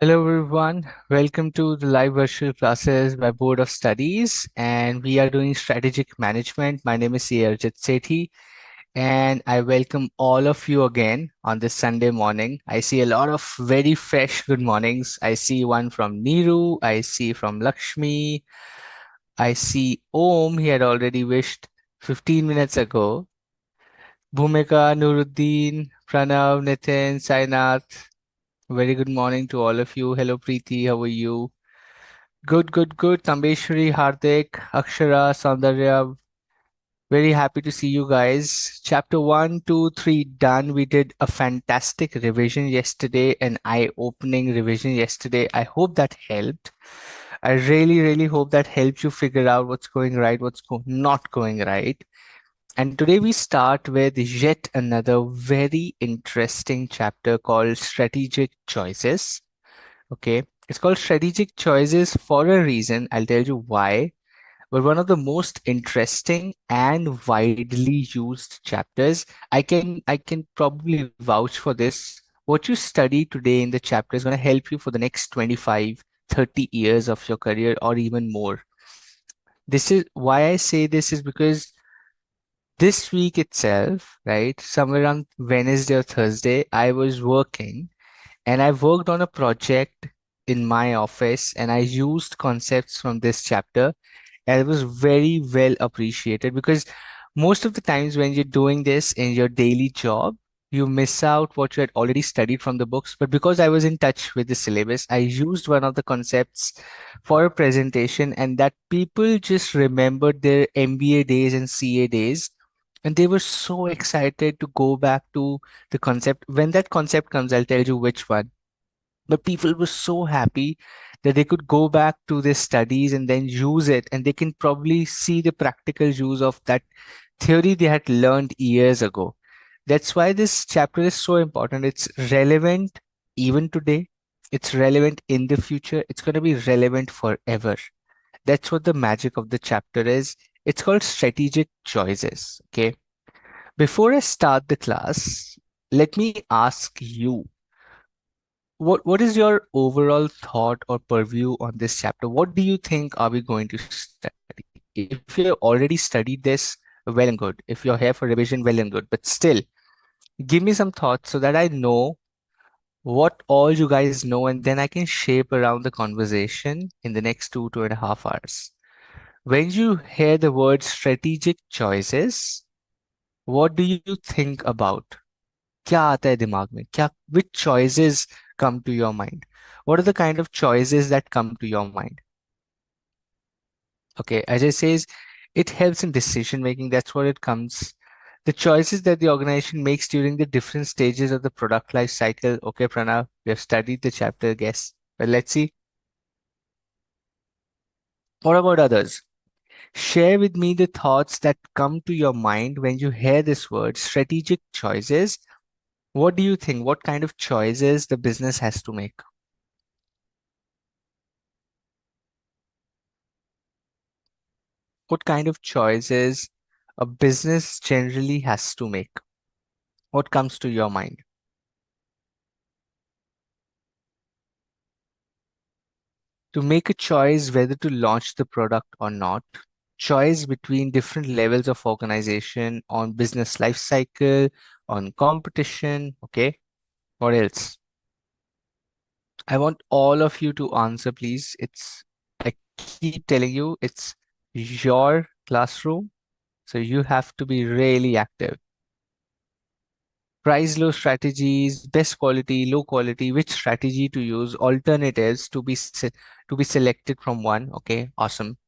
Hello everyone, welcome to the live virtual classes by Board of Studies, and we are doing strategic management. My name is Arjit Sethi and I welcome all of you again on this Sunday morning. I see a lot of very fresh good mornings. I see one from Neeru, I see from Lakshmi, I see Om, he had already wished 15 minutes ago. Bhumika, Nuruddin, Pranav, Nitin, Sainath. Very good morning to all of you. Hello Preeti, how are you? Good. Tambeshri, Hardik, Akshara, Saundarya. Very happy to see you guys. Chapter 1, 2, 3 done. We did a fantastic revision yesterday, an eye-opening revision yesterday. I hope that helped. I really hope that helped you figure out what's going right, not going right. And today we start with yet another very interesting chapter called Strategic Choices. Okay. It's called Strategic Choices for a reason. I'll tell you why. But one of the most interesting and widely used chapters. I can probably vouch for this. What you study today in the chapter is going to help you for the next 25, 30 years of your career or even more. This is why I say this is because this week itself, right, somewhere around Wednesday or Thursday, I was working and I worked on a project in my office and I used concepts from this chapter and it was very well appreciated because most of the times when you're doing this in your daily job, you miss out what you had already studied from the books. But because I was in touch with the syllabus, I used one of the concepts for a presentation and that people just remembered their MBA days and CA days. And they were so excited to go back to the concept. When that concept comes, I'll tell you which one, but people were so happy that they could go back to their studies and then use it and they can probably see the practical use of that theory they had learned years ago. That's why this chapter is so important. It's relevant even today, it's relevant in the future, it's going to be relevant forever. That's what the magic of the chapter is. It's called Strategic Choices. Okay, before I start the class, let me ask you, what is your overall thought or purview on this chapter? What do you think are we going to study? If you already studied this, well and good. If you're here for revision, well and good. But still, give me some thoughts so that I know what all you guys know, and then I can shape around the conversation in the next 2.5 hours. When you hear the word strategic choices, what do you think about? क्या आता है दिमाग में क्या which choices come to your mind? What are the kind of choices that come to your mind? Okay, Ajay says it helps in decision making. That's what it comes. The choices that the organization makes during the different stages of the product life cycle. Okay, Pranav, we have studied the chapter, guess. But let's see. What about others? Share with me the thoughts that come to your mind when you hear this word, strategic choices. What do you think? What kind of choices the business has to make? What kind of choices a business generally has to make? What comes to your mind? To make a choice whether to launch the product or not, choice between different levels of organization on business life cycle, on competition. Okay, what else? I want all of you to answer, please. I keep telling you, it's your classroom, so you have to be really active. Price low strategies, best quality, low quality, which strategy to use, alternatives to be selected from one. Okay, awesome.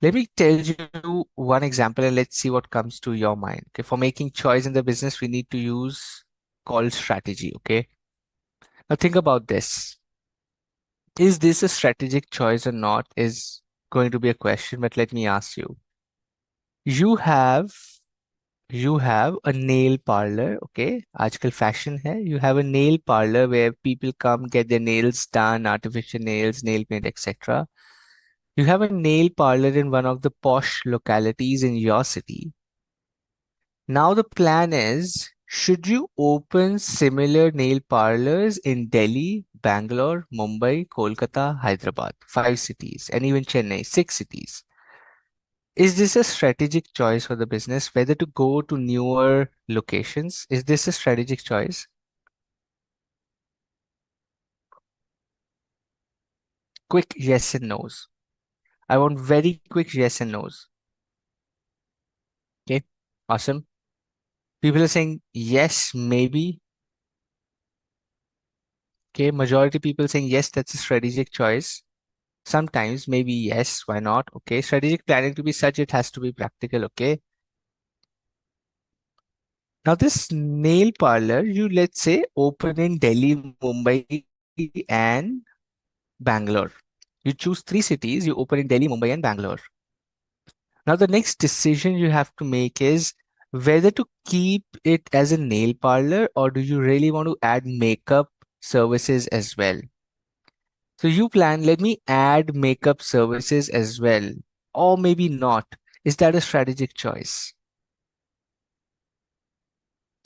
Let me tell you one example and let's see what comes to your mind. Okay, for making choice in the business, we need to use called strategy. Okay, now think about this. Is this a strategic choice or not? Is going to be a question, but let me ask you. You have you have a nail parlor, okay? आजकल fashion है. You have a nail parlor where people come get their nails done, artificial nails, nail paint, etc. You have a nail parlor in one of the posh localities in your city. Now the plan is, should you open similar nail parlors in Delhi, Bangalore, Mumbai, Kolkata, Hyderabad, 5 cities, and even Chennai, 6 cities. Is this a strategic choice for the business whether to go to newer locations? Is this a strategic choice? Quick yes and no's. I want very quick yes and no's. Okay, awesome. People are saying yes, maybe. Okay, majority people saying yes, that's a strategic choice. Sometimes, maybe yes, why not? Okay, strategic planning to be such, it has to be practical. Okay, now this nail parlor, you let's say open in Delhi, Mumbai, and Bangalore. You choose 3 cities, you open in Delhi, Mumbai, and Bangalore. Now, the next decision you have to make is whether to keep it as a nail parlor or do you really want to add makeup services as well. So you plan, let me add makeup services as well, or maybe not. Is that a strategic choice?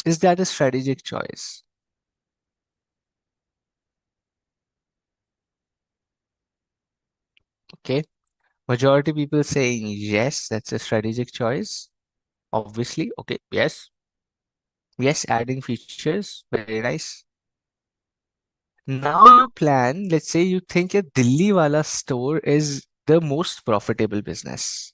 Is that a strategic choice? Okay. Majority people saying yes, that's a strategic choice. Obviously. Okay. Yes. Yes, adding features. Very nice. Now you plan, let's say you think a Delhi wala store is the most profitable business.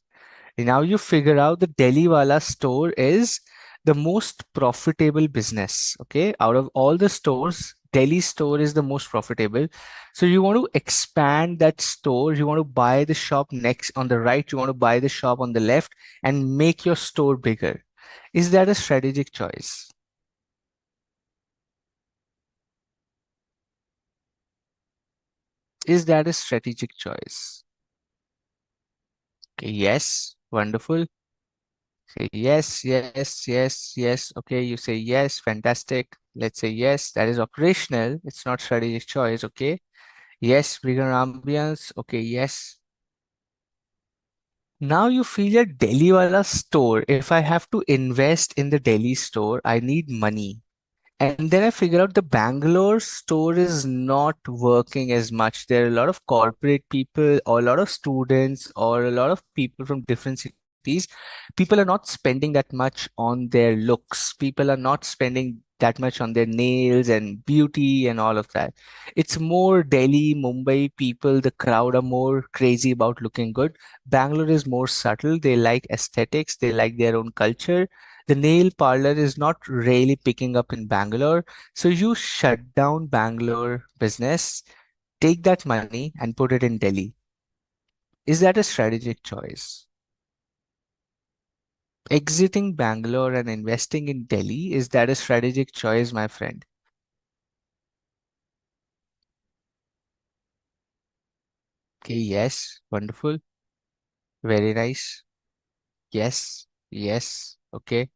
Now you figure out the Delhi wala store is the most profitable business. Okay. Out of all the stores, Delhi store is the most profitable. So you want to expand that store. You want to buy the shop next on the right. You want to buy the shop on the left and make your store bigger. Is that a strategic choice? Is that a strategic choice? Okay. Yes. Wonderful. Say yes, yes, yes, yes. Okay, you say yes, fantastic. Let's say yes, that is operational. It's not strategic choice. Okay. Yes, bigger ambience. Okay, yes. Now you feel a Delhi wala store. If I have to invest in the Delhi store, I need money. And then I figure out the Bangalore store is not working as much. There are a lot of corporate people or a lot of students or a lot of people from different cities. People are not spending that much on their looks. People are not spending that much on their nails and beauty and all of that. It's more Delhi, Mumbai people. The crowd are more crazy about looking good. Bangalore is more subtle. They like aesthetics. They like their own culture. The nail parlor is not really picking up in Bangalore. So you shut down Bangalore business, take that money and put it in Delhi. Is that a strategic choice? Exiting Bangalore and investing in Delhi, is that a strategic choice, my friend? Okay, yes, wonderful, very nice. Yes, yes, okay.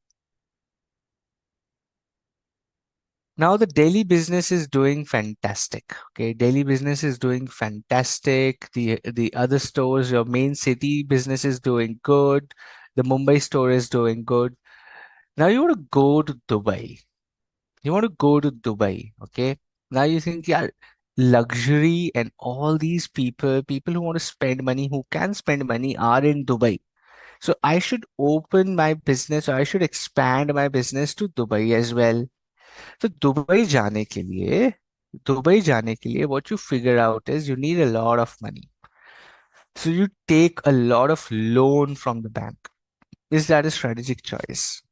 Now the daily business is doing fantastic. Okay, daily business is doing fantastic. The other stores, your main city business is doing good. The Mumbai store is doing good. Now you want to go to Dubai. You want to go to Dubai. Okay. Now you think, yeah, luxury and all these people who want to spend money, who can spend money, are in Dubai. So I should open my business or I should expand my business to Dubai as well. तो Dubai जाने के लिए what you figure out is you need a lot of money. So you take a lot of loan from the bank. Is that a strategic choice?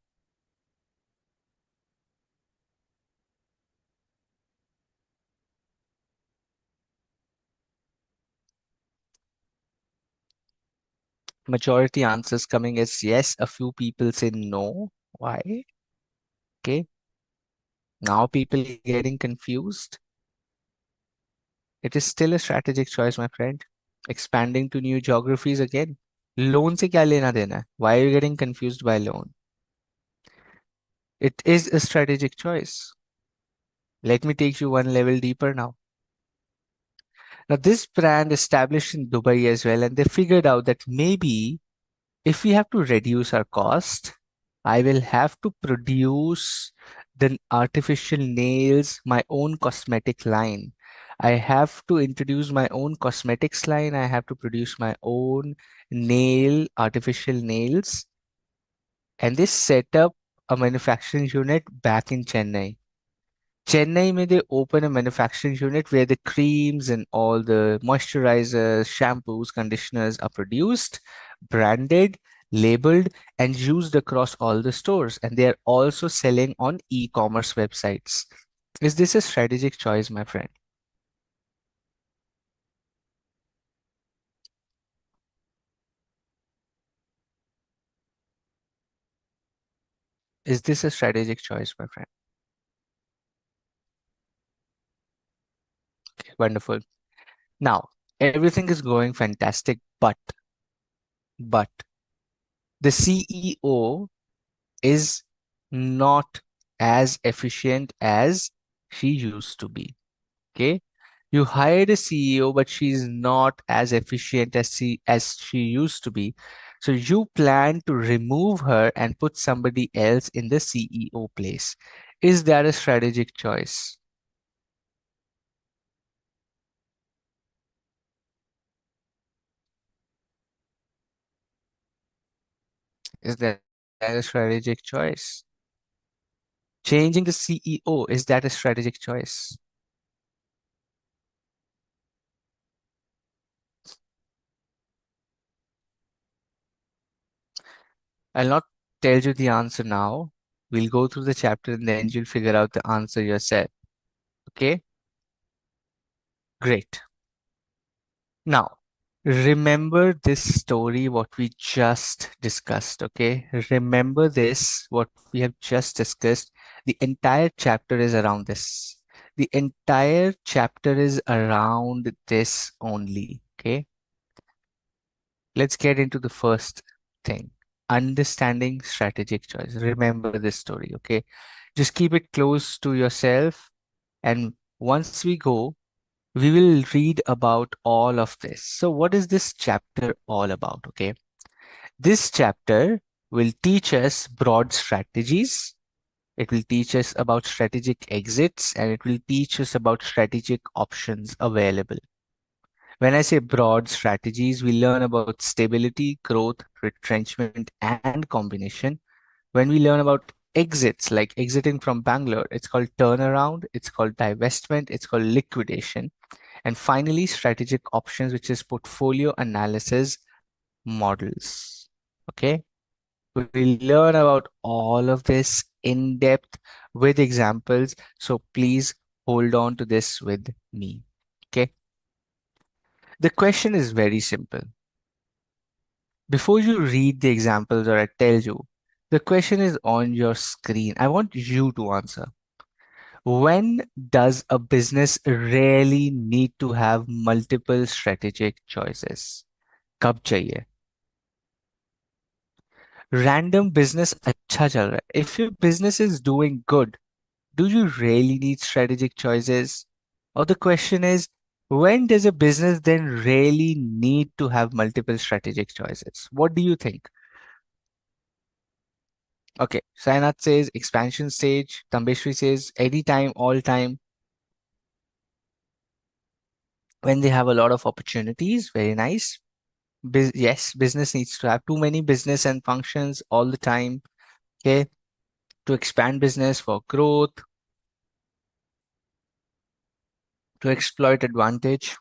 Majority answers coming as yes. A few people say no. Why? Okay. Now people getting confused. It is still a strategic choice, my friend. Expanding to new geographies again. Loan से क्या लेना देना है? Why are you getting confused by loan? It is a strategic choice. Let me take you one level deeper now. Now, this brand established in Dubai as well, and they figured out that maybe if we have to reduce our cost, I will have to produce the artificial nails, my own cosmetic line. I have to introduce my own cosmetics line. I have to produce my own artificial nails. And they set up a manufacturing unit back in Chennai. Chennai, may they open a manufacturing unit where the creams and all the moisturizers, shampoos, conditioners are produced, branded, labeled, and used across all the stores. And they are also selling on e-commerce websites. Is this a strategic choice, my friend? Is this a strategic choice, my friend? Okay, wonderful. Now, everything is going fantastic, but the CEO is not as efficient as she used to be. Okay. You hired a CEO, but she's not as efficient as she used to be. So you plan to remove her and put somebody else in the CEO place. Is that a strategic choice? Is that a strategic choice? Changing the CEO, is that a strategic choice? I'll not tell you the answer now. We'll go through the chapter and then you'll figure out the answer yourself. Okay? Great. Now, remember this story, what we just discussed. Okay? Remember this, what we have just discussed. The entire chapter is around this. The entire chapter is around this only. Okay? Let's get into the first thing, understanding strategic choice. Remember this story. Okay? Just keep it close to yourself. And once we go, we will read about all of this. So, what is this chapter all about? Okay. This chapter will teach us broad strategies. It will teach us about strategic exits and it will teach us about strategic options available. When I say broad strategies, we learn about stability, growth, retrenchment, and combination. When we learn about exits, like exiting from Bangalore, it's called turnaround, it's called divestment, it's called liquidation. And finally, strategic options, which is portfolio analysis models. Okay. We learn about all of this in depth with examples. So please hold on to this with me. Okay. The question is very simple. Before you read the examples or I tell you, the question is on your screen. I want you to answer. When does a business really need to have multiple strategic choices? कब चाहिए? Random business अच्छा चल रहा है. If your business is doing good, do you really need strategic choices? Or the question is, when does a business then really need to have multiple strategic choices? What do you think? Okay, Sainath says expansion stage. Tambeshri says anytime, all time, when they have a lot of opportunities. Very nice. Yes, business needs to have too many business and functions all the time. Okay, to expand business for growth, to exploit advantage.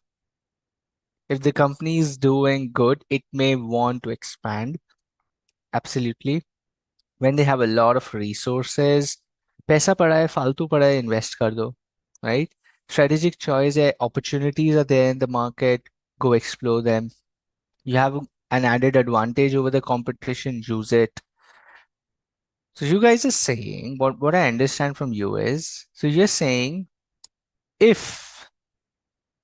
If the company is doing good, it may want to expand. Absolutely. When they have a lot of resources, पैसा पड़ा है, फालतू पड़ा है, invest कर दो, right? Strategic choice है, opportunities are there in the market, go explore them. You have an added advantage over the competition, use it. So you guys are saying, what I understand from you is, so you're saying if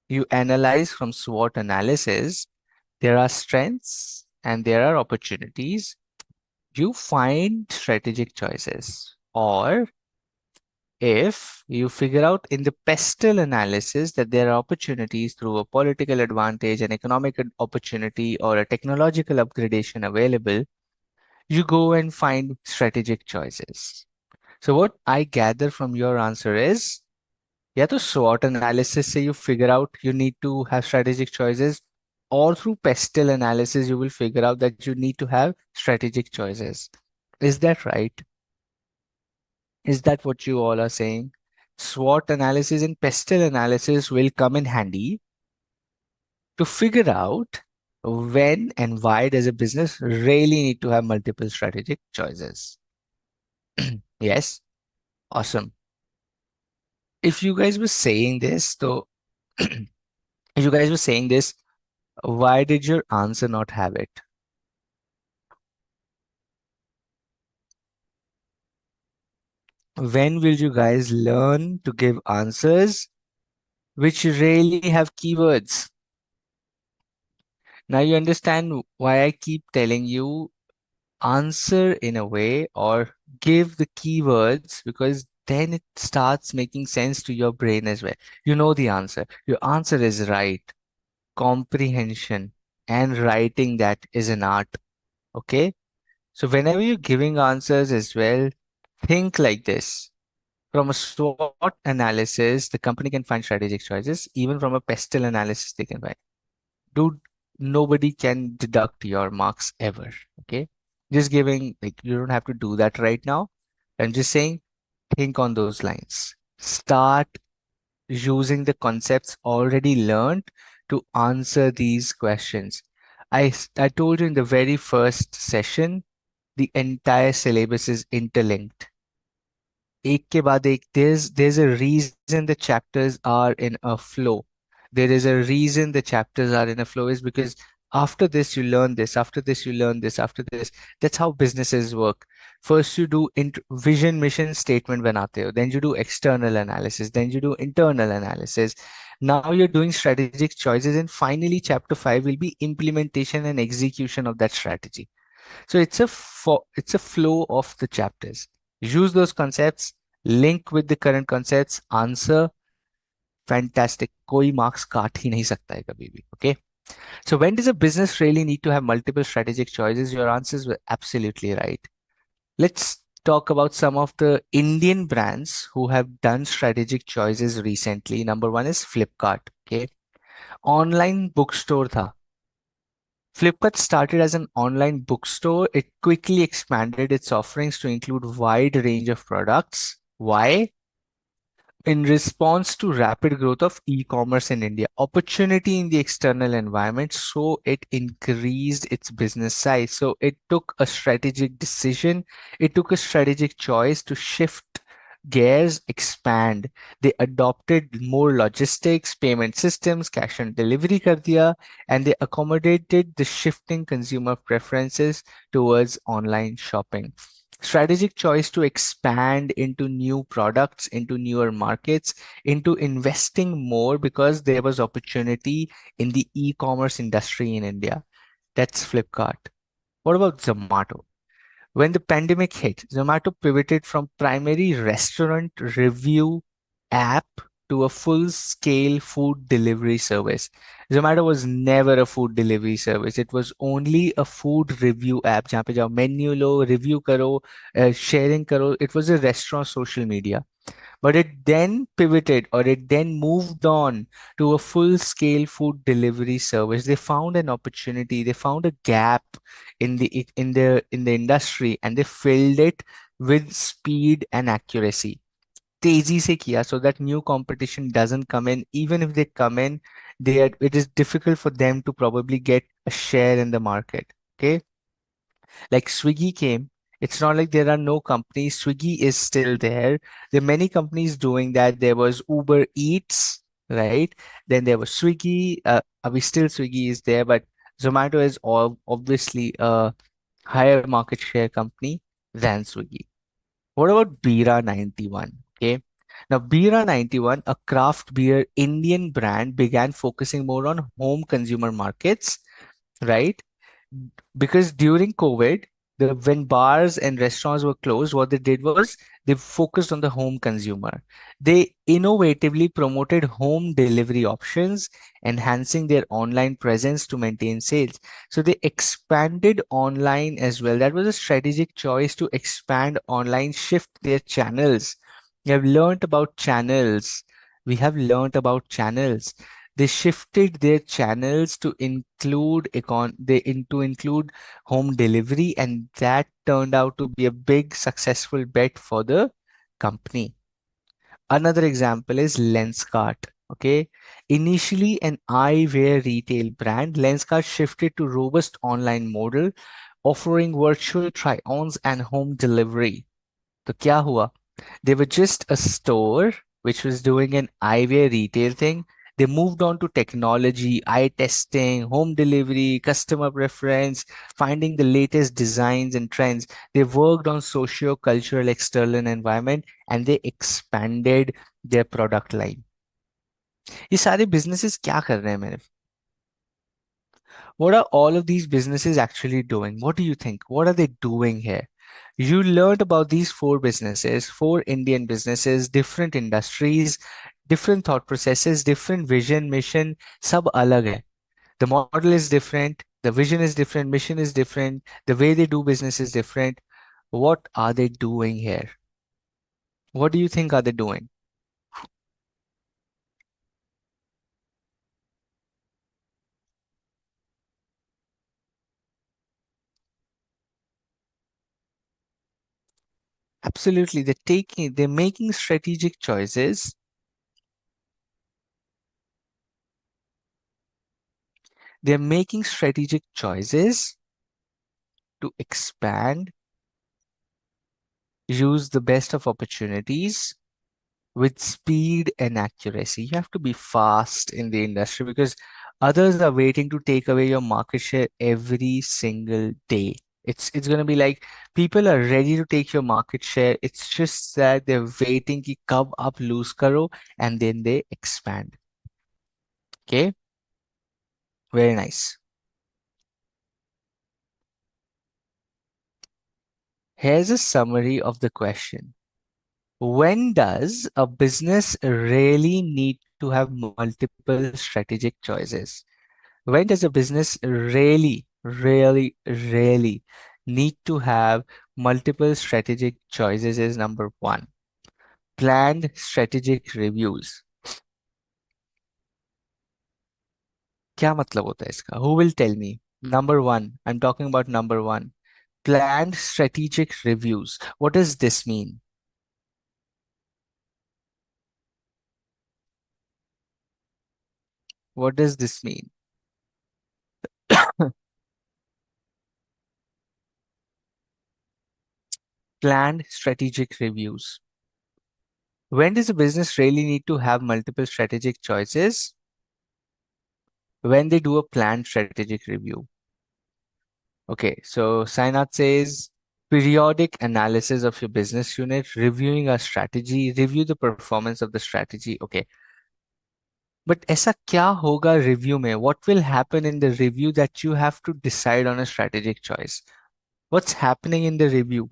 you analyze from SWOT analysis, there are strengths and there are opportunities. You find strategic choices. Or if you figure out in the pestle analysis that there are opportunities through a political advantage, an economic opportunity, or a technological upgradation available, you go and find strategic choices. So what I gather from your answer is, या तो SWOT analysis से you figure out you need to have strategic choices, or through pestle analysis you will figure out that you need to have strategic choices. Is that right? Is that what you all are saying? SWOT analysis and pestle analysis will come in handy to figure out when and why does a business really need to have multiple strategic choices. Yes, awesome. If you guys were saying this, though, if you guys were saying this, why did your answer not have it? When will you guys learn to give answers which really have keywords? Now you understand why I keep telling you answer in a way or give the keywords, because then it starts making sense to your brain as well. You know the answer. Your answer is right. Comprehension and writing that is an art. Okay. So whenever you're giving answers as well, think like this. From a SWOT analysis, the company can find strategic choices. Even from a pestle analysis, they can find. Dude, nobody can deduct your marks ever. Okay. Just giving, like, you don't have to do that right now. I'm just saying, think on those lines. Start using the concepts already learned to answer these questions. I told you in the very first session, the entire syllabus is interlinked. एक के बाद एक, there's a reason the chapters are in a flow. There is a reason the chapters are in a flow, is because after this you learn this, after this you learn this, after this. That's how businesses work. First you do vision mission statement banate ho, then you do external analysis, then you do internal analysis. Now you're doing strategic choices, and finally chapter 5 will be implementation and execution of that strategy. So it's a flow of the chapters. Use those concepts, link with the current concepts, answer. Fantastic. कोई marks काट ही नहीं सकता है कभी भी. Okay. So when does a business really need to have multiple strategic choices? Your answers were absolutely right. Let's talk about some of the Indian brands who have done strategic choices recently. Number one is Flipkart. Okay. Online bookstore था. Flipkart started as an online bookstore. It quickly expanded its offerings to include wide range of products. Why? In response to rapid growth of e-commerce in India, opportunity in the external environment, so it increased its business size. So it took a strategic decision, it took a strategic choice to shift gears, expand. They adopted more logistics, payment systems, cash on delivery kar diya, and they accommodated the shifting consumer preferences towards online shopping. Strategic choice to expand into new products, into newer markets, into investing more because there was opportunity in the e-commerce industry in India. That's Flipkart. What about Zomato? When the pandemic hit, Zomato pivoted from primary restaurant review app to a full-scale food delivery service. Zomato was never a food delivery service. It was only a food review app. जहाँ पे जाओ menu लो, review करो, sharing करो. It was a restaurant social media. But it then pivoted, or it then moved on to a full scale food delivery service. They found an opportunity, they found a gap in the industry, and they filled it with speed and accuracy. तेजी से किया, so that new competition doesn't come in. Even if they come in, it is difficult for them to probably get a share in the market. Okay. Like Swiggy came, it's not like there are no companies. Swiggy is still there. There are many companies doing that. There was Uber Eats, right? Then there was Swiggy. We still Swiggy is there, but Zomato is obviously a higher market share company than Swiggy. What about Bira 91? Okay. Now, Bira 91, a craft beer Indian brand, began focusing more on home consumer markets, right? Because during COVID, when bars and restaurants were closed, what they did was they focused on the home consumer. They innovatively promoted home delivery options, enhancing their online presence to maintain sales. So they expanded online as well. That was a strategic choice to expand online, shift their channels. You have learned about channels, We have learned about channels. They shifted their channels to include home delivery, and that turned out to be a big successful bet for the company. Another example is Lenskart. Okay, initially an eyewear retail brand, Lenskart shifted to robust online model, offering virtual try-ons and home delivery. तो क्या हुआ? They were just a store which was doing an eyewear retail thing. They moved on to technology, eye testing, home delivery, customer preference, finding the latest designs and trends. They worked on socio-cultural external environment, and they expanded their product line. ये सारे businesses क्या कर रहे हैं मेरे? What are all of these businesses actually doing? What do you think? What are they doing here? You learned about these four businesses, four Indian businesses, different industries, different thought processes, different vision, mission, सब अलग है. The model is different, the vision is different, mission is different, the way they do business is different. What are they doing here? What do you think are they doing? Absolutely, they're making strategic choices. They're making strategic choices to expand, use the best of opportunities with speed and accuracy. You have to be fast in the industry because others are waiting to take away your market share every single day. It's going to be like people are ready to take your market share. It's just that they're waiting ki kab aap lose karo, and then they expand. Okay, very nice. Here's a summary of the question. When does a business really need to have multiple strategic choices? When does a business really need to have multiple strategic choices is number one. Planned strategic reviews. क्या मतलब होता है इसका? Who will tell me? Number one. I'm talking about number one. Planned strategic reviews. What does this mean? What does this mean? Planned strategic reviews. When does a business really need to have multiple strategic choices? When they do a planned strategic review. Okay, so Sainath says periodic analysis of your business unit, reviewing a strategy, review the performance of the strategy. Okay, but ऐसा क्या होगा review में? What will happen in the review that you have to decide on a strategic choice? What's happening in the review?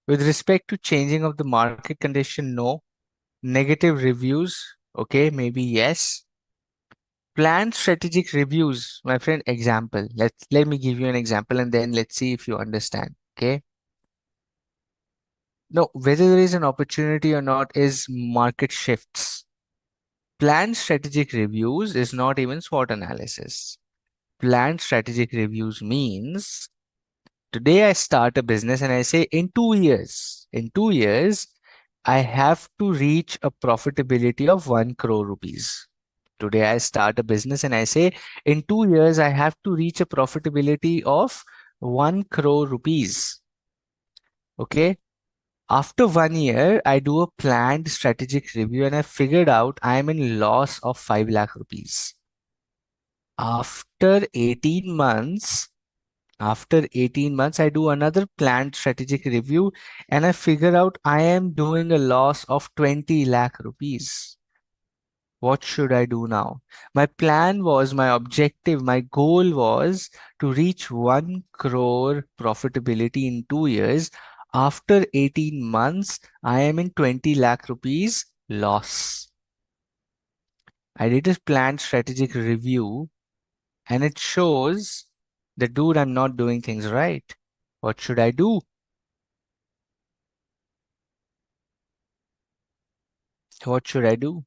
With respect to changing of the market condition, no. Negative reviews, okay, maybe yes. Planned strategic reviews, my friend, example. Let me give you an example and then let's see if you understand. Okay. No, whether there is an opportunity or not is market shifts. Planned strategic reviews is not even SWOT analysis. Planned strategic reviews means today I start a business and I say in 2 years, I have to reach a profitability of 1 crore rupees. Today I start a business and I say in 2 years, I have to reach a profitability of 1 crore rupees. Okay. After 1 year, I do a planned strategic review and I figured out I am in loss of 5 lakh rupees. After 18 months, after 18 months, I do another planned strategic review and I figure out I am doing a loss of 20 lakh rupees. What should I do now? My plan was, my objective, my goal was to reach 1 crore profitability in 2 years. After 18 months, I am in 20 lakh rupees loss. I did a planned strategic review and it shows that, dude, I'm not doing things right. What should I do? What should I do?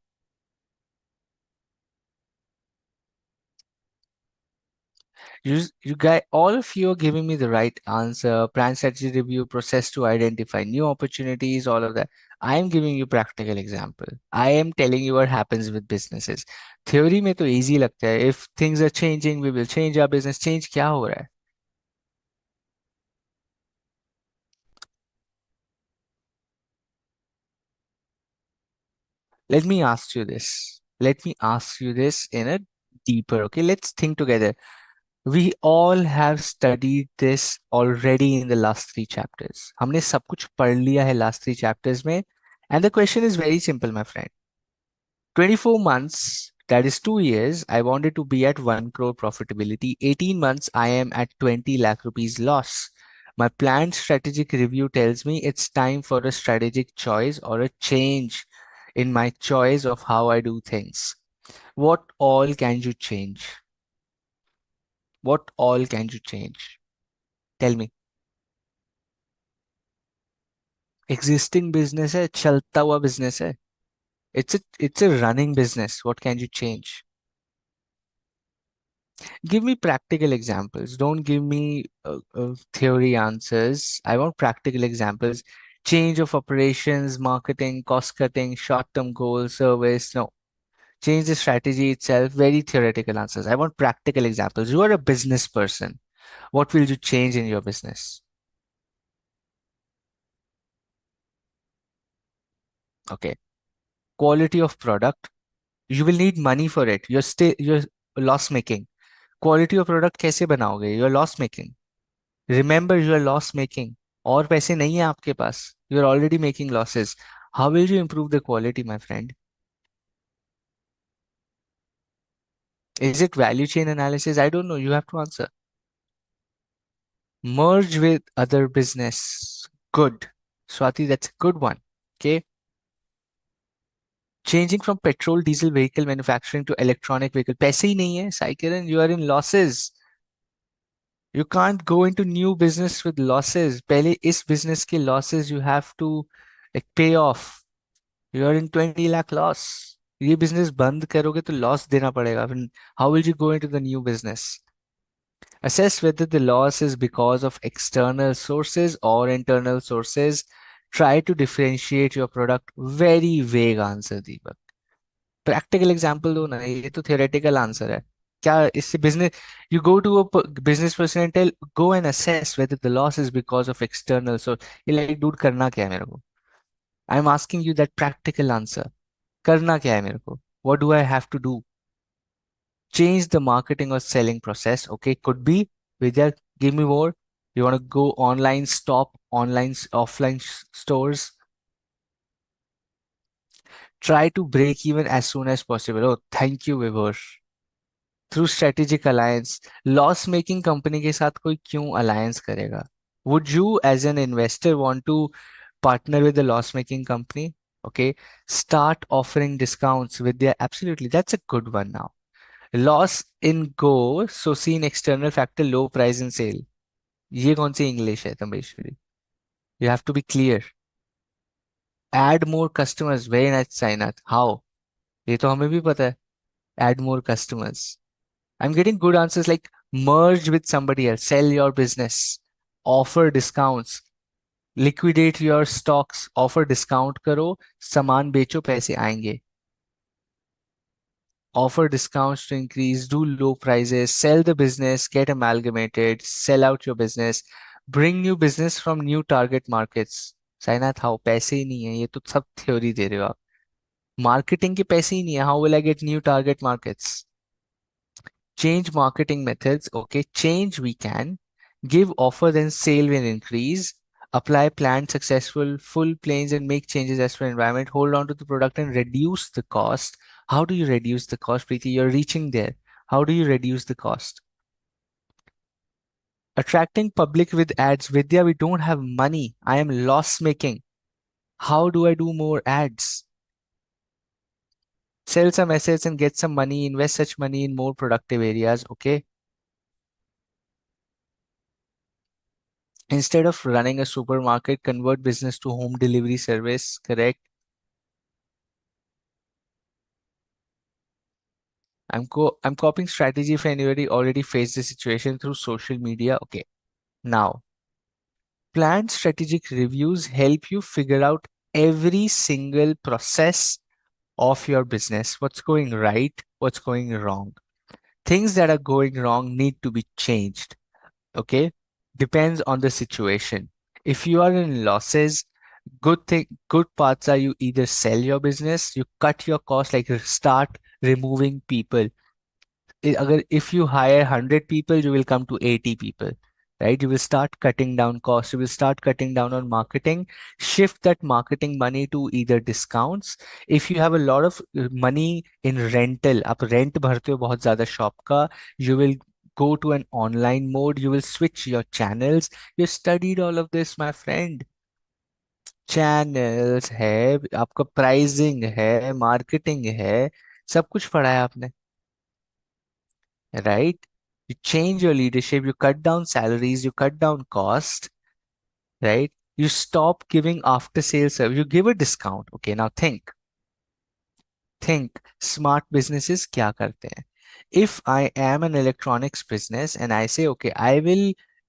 You guys, all of you are giving me the right answer. Brand strategy review, process to identify new opportunities, all of that. I am giving you practical example. I am telling you what happens with businesses. Theory में तो easy लगता है. If things are changing, we will change our business. Change क्या हो रहा है? Let me ask you this. Let me ask you this in a deeper. Okay, let's think together. We all have studied this already in the last three chapters. हमने सब कुछ पढ़ लिया है last three chapters में. And the question is very simple, my friend. 24 months, that is 2 years, I wanted to be at 1 crore profitability. 18 months, I am at 20 lakh rupees loss. My planned strategic review tells me it's time for a strategic choice or a change in my choice of how I do things. What all can you change? What all can you change? Tell me. Existing business है, चलता हुआ business है. It's a running business. What can you change? Give me practical examples. Don't give me theory answers. I want practical examples. Change of operations, marketing, cost cutting, short term goals, service. No, change the strategy itself. Very theoretical answers. I want practical examples. You are a business person. What will you change in your business? Okay. Quality of product. You will need money for it. You're loss making. Quality of product कैसे बनाओगे? You're loss making. Remember, you are loss making. और पैसे नहीं है आपके पास. You are already making losses. How will you improve the quality, my friend? Is it value chain analysis? I don't know. You have to answer. Merge with other business. Good. Swati, that's a good one. Okay. Changing from petrol diesel vehicle manufacturing to electronic vehicle. पैसे ही नहीं है. Sai Kiran, you are in losses. You can't go into new business with losses. पहले इस business के losses you have to like pay off. You are in 20 lakh loss. ये business बंद करोगे तो loss देना पड़ेगा. Then how will you go into the new business? Assess whether the loss is because of external sources or internal sources. Try to differentiate your product. Very vague answer, Deepak. Practical example दो ना. ये तो theoretical answer है. क्या इससे business? You go to a business person and tell, go and assess whether the loss is because of external. So ये like dude करना क्या है मेरे को? I'm asking you that practical answer. करना क्या है मेरे को? What do I have to do? Change the marketing or selling process. Okay, could be. Vidya, give me more. You want to go online, stop online, offline stores. Try to break even as soon as possible. Oh, thank you, Vibhor. Through strategic alliance. Loss making company के साथ कोई क्यों alliance करेगा? Would you, as an investor, want to partner with a loss making company? Okay, start offering discounts with their absolutely. That's a good one now. Loss in go, so see an external factor, low price in sale. ये कौन सी English है तंबेश्वरी? You have to be clear. Add more customers. Very nice, Sainath. How? ये तो हमें भी पता है. Add more customers. I'm getting good answers like merge with somebody else, sell your business, offer discounts, liquidate your stocks, offer discount करो, सामान बेचो पैसे आएंगे. Offer discounts to increase, do low prices, sell the business, get amalgamated, sell out your business, bring new business from new target markets. Sainath how पैसे ही नहीं है ये तो सब थ्योरी दे रहे हो आप. मार्केटिंग के पैसे ही नहीं है. How will I get new target markets? Change marketing methods. Okay, change we can. Give offer then sale will increase. Apply planned successful full planes and make changes as per environment. Hold on to the product and reduce the cost. How do you reduce the cost, Preeti? You're reaching there. How do you reduce the cost? Attracting public with ads. Vidya, we don't have money. I am loss making. How do I do more ads? Sell some assets and get some money. Invest such money in more productive areas. Okay. Instead of running a supermarket, convert business to home delivery service. Correct. I'm copying strategy if anybody already faced the situation through social media. Okay. Now, planned strategic reviews help you figure out every single process of your business. What's going right, what's going wrong. Things that are going wrong need to be changed. Okay. Depends on the situation. If you are in losses, good parts are you either sell your business, you cut your costs, like start removing people. If you hire 100 people, you will come to 80 people, right? You will start cutting down costs, you will start cutting down on marketing, shift that marketing money to either discounts. If you have a lot of money in rental, आप rent भरते हो बहुत ज़्यादा shop का, you will go to an online mode, you will switch your channels. You studied all of this, my friend. Channels है, आपका pricing है, marketing है, सब कुछ पढ़ा है आपने, right? You change your leadership, you cut down salaries, you cut down cost, right? You stop giving after sales service, you give a discount. Okay, now think smart businesses क्या करते हैं? If I am an electronics business and I say, okay,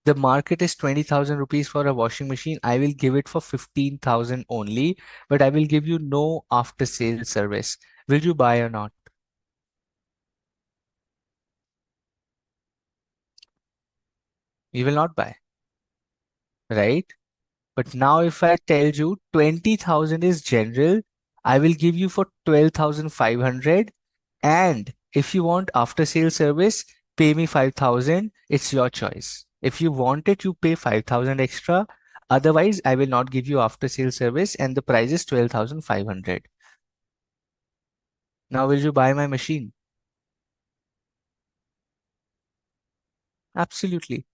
the market is 20,000 rupees for a washing machine, I will give it for 15,000 only, but I will give you no after sales service. Will you buy or not? You will not buy, right? But now if I tell you 20,000 is general, I will give you for 12,500. And if you want after sale service, pay me 5,000. It's your choice. If you want it, you pay 5,000 extra. Otherwise, I will not give you after sale service and the price is 12,500. Now, will you buy my machine? Absolutely.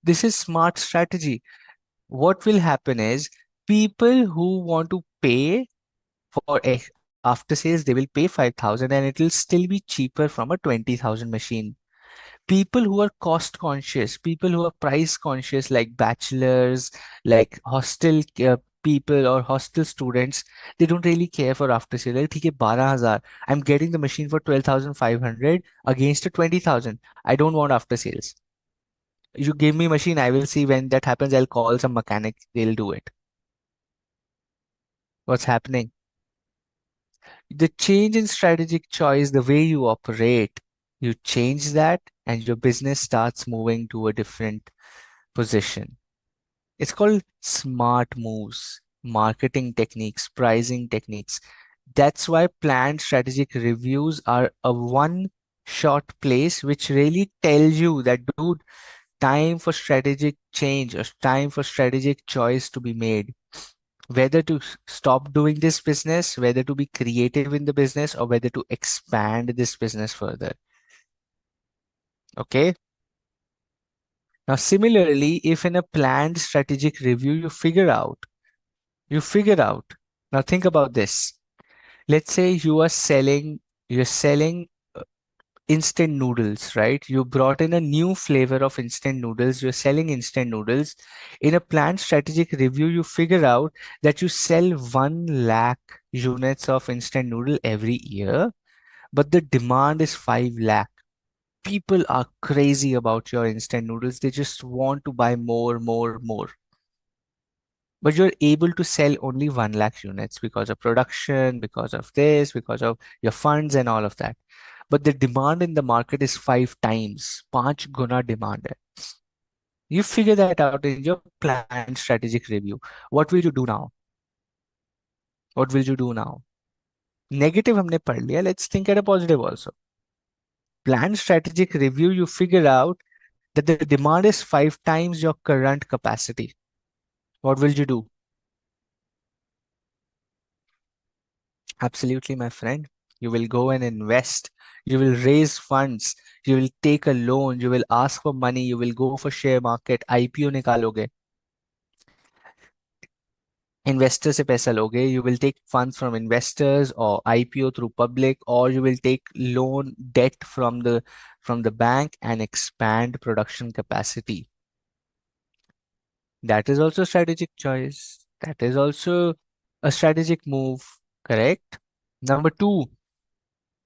This is smart strategy. What will happen is people who want to pay for after sales, they will pay 5,000 and it will still be cheaper from a 20,000 machine. People who are cost conscious, people who are price conscious, like bachelors, like hostel people or hostel students, they don't really care for after sale. Like, ठीक है 12,000, I'm getting the machine for 12,500 against a 20,000. I don't want after sales. You give me machine, I will see when that happens. I'll call some mechanic, they'll do it. What's happening? The change in strategic choice, the way you operate, you change that and your business starts moving to a different position. It's called smart moves, marketing techniques, pricing techniques. That's why planned strategic reviews are a one shot place which really tells you that, dude, time for strategic change or time for strategic choice to be made, whether to stop doing this business, whether to be creative in the business, or whether to expand this business further. Okay. Now, similarly, if in a planned strategic review, you figure out, now think about this. Let's say you're selling instant noodles, right? You brought in a new flavor of instant noodles. You're selling instant noodles. In a planned strategic review, you figure out that you sell 1 lakh units of instant noodle every year, but the demand is 5 lakh. People are crazy about your instant noodles. They just want to buy more, more, more. But you're able to sell only 1 lakh units because of production, because of this, because of your funds and all of that. But the demand in the market is 5 times, 5 guna demand hai. You figure that out in your planned strategic review. What will you do now? What will you do now? Negative हमने पढ़ लिया. Let's think at a positive also. Planned strategic review, you figure out that the demand is 5 times your current capacity. What will you do? Absolutely, my friend. You will go and invest. You will raise funds. You will take a loan. You will ask for money. You will go for share market. IPO निकालोगे. Investor से पैसा लोगे. You will take funds from investors or IPO through public, or you will take loan debt from the bank and expand production capacity. That is also strategic choice. That is also a strategic move. Correct. Number two,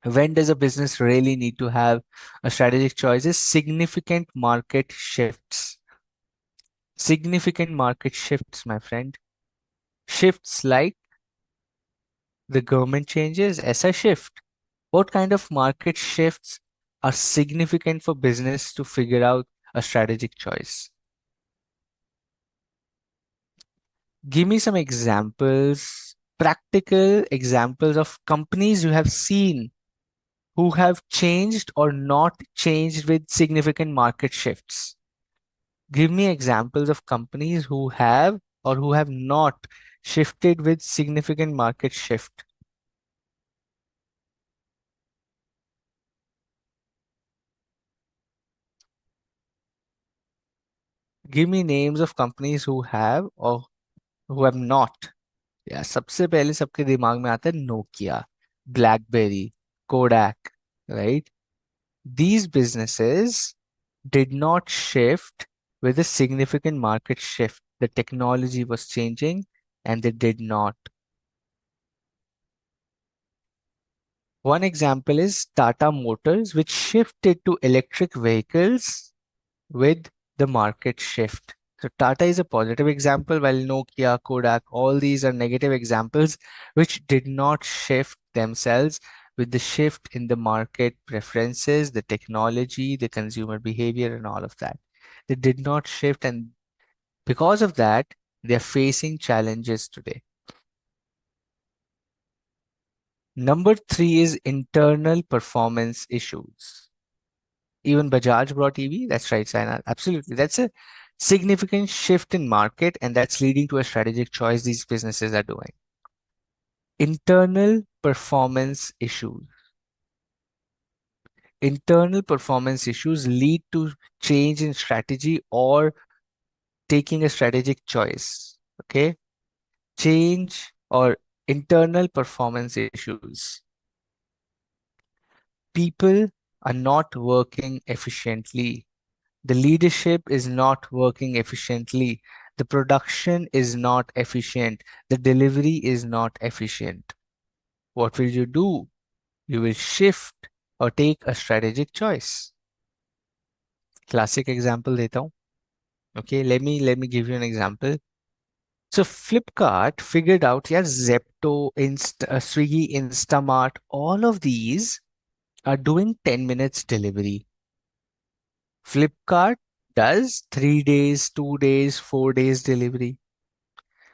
When does a business really need to have a strategic choice? Is significant market shifts. Significant market shifts, my friend. Shifts like the government changes, ऐसा shift. What kind of market shifts are significant for business to figure out a strategic choice? Give me some examples, practical examples of companies you have seen who have changed or not changed with significant market shifts. Give me examples of companies who have or who have not shifted with significant market shift. Give me names of companies who have or who have not. या सबसे पहले सबके दिमाग में आता है Nokia, blackberry, Kodak, right? These businesses did not shift with a significant market shift. The technology was changing and they did not. One example is Tata Motors, which shifted to electric vehicles with the market shift. So Tata is a positive example, while Nokia, Kodak, all these are negative examples which did not shift themselves with the shift in the market preferences, the technology, the consumer behavior, and all of that. They did not shift, and because of that, they're facing challenges today. Number three is internal performance issues. Even Bajaj brought EV. That's right, Saina. Absolutely. That's a significant shift in market, and that's leading to a strategic choice these businesses are doing. Internal performance issues. Internal performance issues lead to change in strategy or taking a strategic choice. Okay. Change or internal performance issues. People are not working efficiently. The leadership is not working efficiently. The production is not efficient. The delivery is not efficient. What will you do? You will shift or take a strategic choice. Classic example देता हूँ. Okay, let me give you an example. So Flipkart figured out, yeah, Zepto, Swiggy, Instamart, all of these are doing 10 minutes delivery. Flipkart does 3 days, 2 days, 4 days delivery.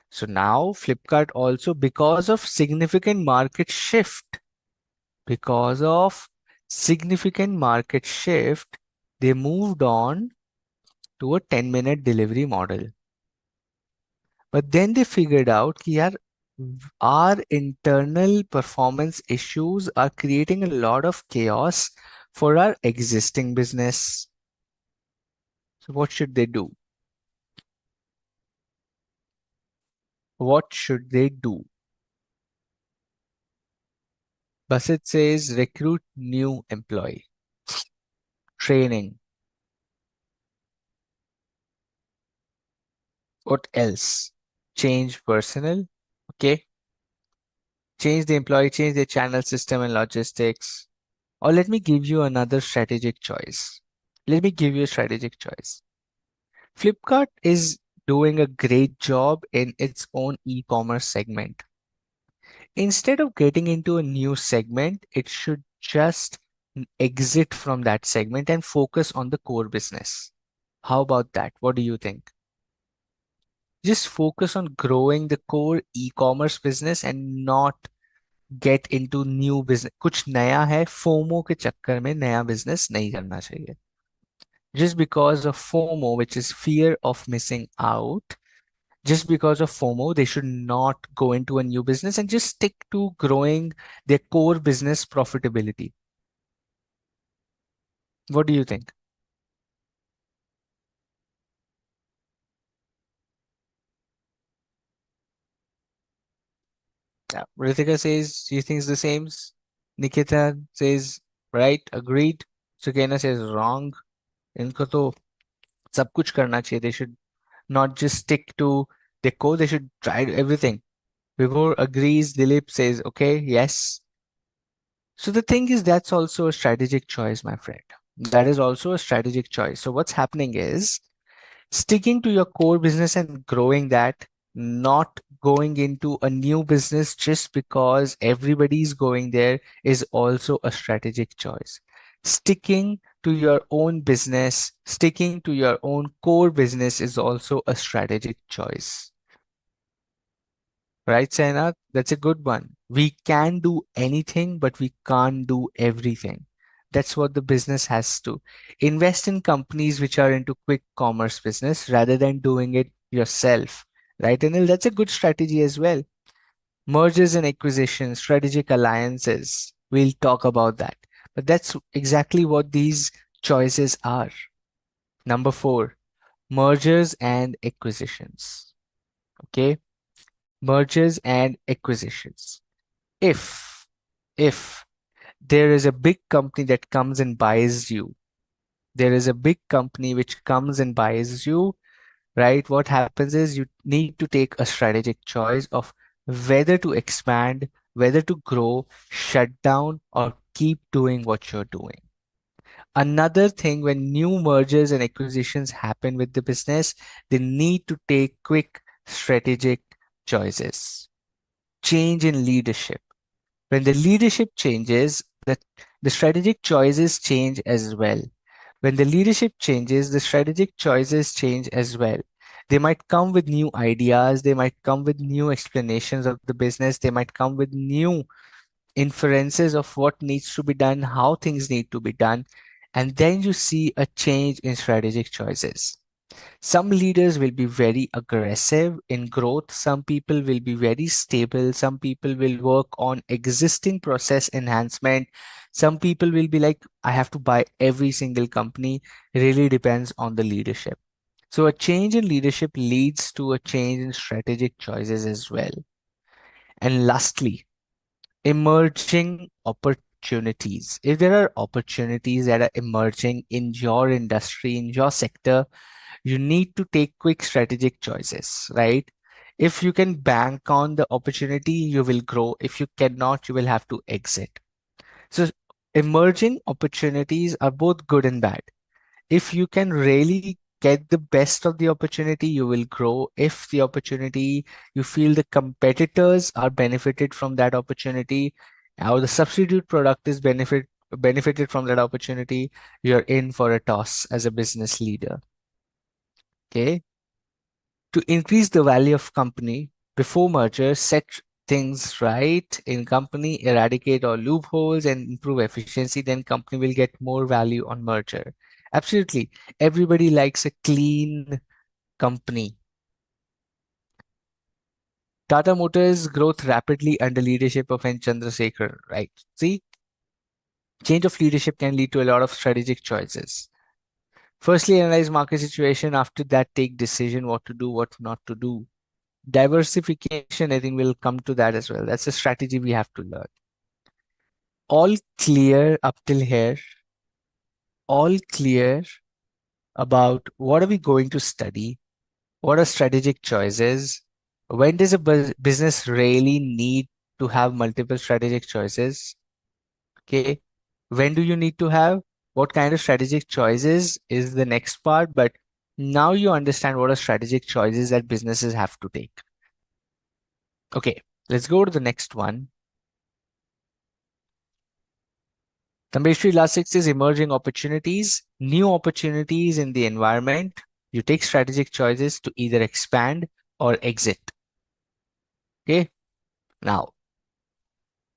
So now Flipkart also, because of significant market shift, they moved on to a 10-minute delivery model. But then they figured out कि यार, our internal performance issues are creating a lot of chaos for our existing business. So what should they do? What should they do? Basit says recruit new employee. Training. What else? Change personnel. Okay. Change the employee, change the channel system and logistics. Or let me give you another strategic choice. Let me give you a strategic choice. Flipkart is doing a great job in its own e-commerce segment. Instead of getting into a new segment, it should just exit from that segment and focus on the core business. How about that? What do you think? Just focus on growing the core e-commerce business and not get into new business. कुछ नया है, FOMO के चक्कर में नया business नहीं करना चाहिए. Just because of FOMO, which is fear of missing out, just because of FOMO, they should not go into a new business and just stick to growing their core business profitability. What do you think? Yeah. Ritika says she thinks the same. Nikita says right, agreed. Sukena says wrong. इनको तो सब कुछ करना चाहिए. They should not just stick to their core. They should try everything. Vibhor agrees. Dilip says okay, yes. So the thing is, that's also a strategic choice, my friend. That is also a strategic choice. So what's happening is sticking to your core business and growing that, not going into a new business just because everybody's going there, is also a strategic choice. Sticking to your own business, sticking to your own core business is also a strategic choice. Right, Sainath? That's a good one. We can do anything, but we can't do everything. That's what the business has to. Invest in companies which are into quick commerce business rather than doing it yourself. Right, Anil? That's a good strategy as well. Mergers and acquisitions, strategic alliances. We'll talk about that. But that's exactly what these choices are. Number four, mergers and acquisitions. Okay, mergers and acquisitions. If there is a big company that comes and buys you, there is a big company which comes and buys you, right? What happens is you need to take a strategic choice of whether to expand, whether to grow, shut down, or keep doing what you're doing. Another thing, when new mergers and acquisitions happen with the business, they need to take quick strategic choices. Change in leadership. When the leadership changes, the strategic choices change as well. When the leadership changes, the strategic choices change as well. They might come with new ideas, they might come with new explanations of the business, they might come with new inferences of what needs to be done, how things need to be done, and then you see a change in strategic choices. Some leaders will be very aggressive in growth. Some people will be very stable. Some people will work on existing process enhancement. Some people will be like, I have to buy every single company. It really depends on the leadership. So a change in leadership leads to a change in strategic choices as well. And lastly, emerging opportunities. If there are opportunities that are emerging in your industry, in your sector, you need to take quick strategic choices, right? If you can bank on the opportunity, you will grow. If you cannot, you will have to exit. So emerging opportunities are both good and bad. If you can really get the best of the opportunity, you will grow. If the opportunity, you feel the competitors are benefited from that opportunity, or the substitute product is benefited from that opportunity, you're in for a toss as a business leader. Okay. To increase the value of company before merger, set things right in company, eradicate all loopholes and improve efficiency, then company will get more value on merger. Absolutely. Everybody likes a clean company. Tata Motors growth rapidly under leadership of N. Chandrasekhar, right? See, change of leadership can lead to a lot of strategic choices. Firstly, analyze market situation. After that, take decision what to do, what not to do. Diversification, I think we'll come to that as well. That's a strategy we have to learn. All clear up till here, all clear about what are we going to study, what are strategic choices, when does a business really need to have multiple strategic choices? Okay, when do you need to have, what kind of strategic choices is the next part, but now you understand what are strategic choices that businesses have to take. Okay, let's go to the next one. Number three, last six is emerging opportunities, new opportunities in the environment. You take strategic choices to either expand or exit. Okay. Now,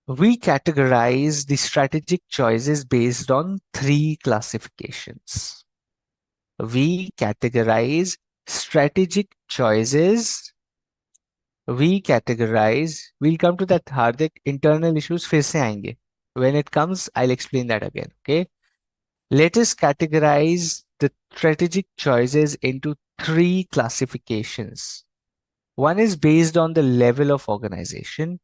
we categorize the strategic choices based on three classifications. We categorize strategic choices. We'll come to that, Hardik, internal issues फिर से आएंगे. When it comes, I'll explain that again. Okay. Let us categorize the strategic choices into three classifications. One is based on the level of organization.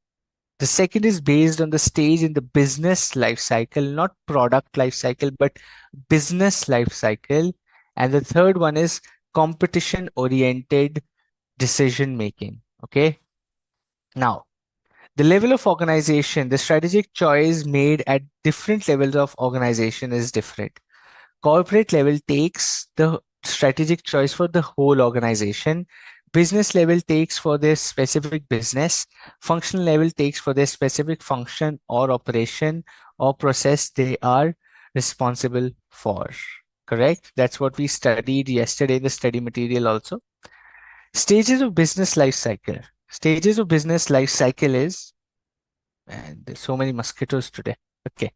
The second is based on the stage in the business life cycle, not product life cycle, but business life cycle. And the third one is competition oriented decision making. Okay. Now, The level of organization, the strategic choice made at different levels of organization is different. Corporate level takes the strategic choice for the whole organization. Business level takes for their specific business. Functional level takes for their specific function or operation or process they are responsible for. Correct? That's what we studied yesterday in the study material also. Stages of business life cycle. Stages of business life cycle is, and there's so many mosquitoes today. Okay.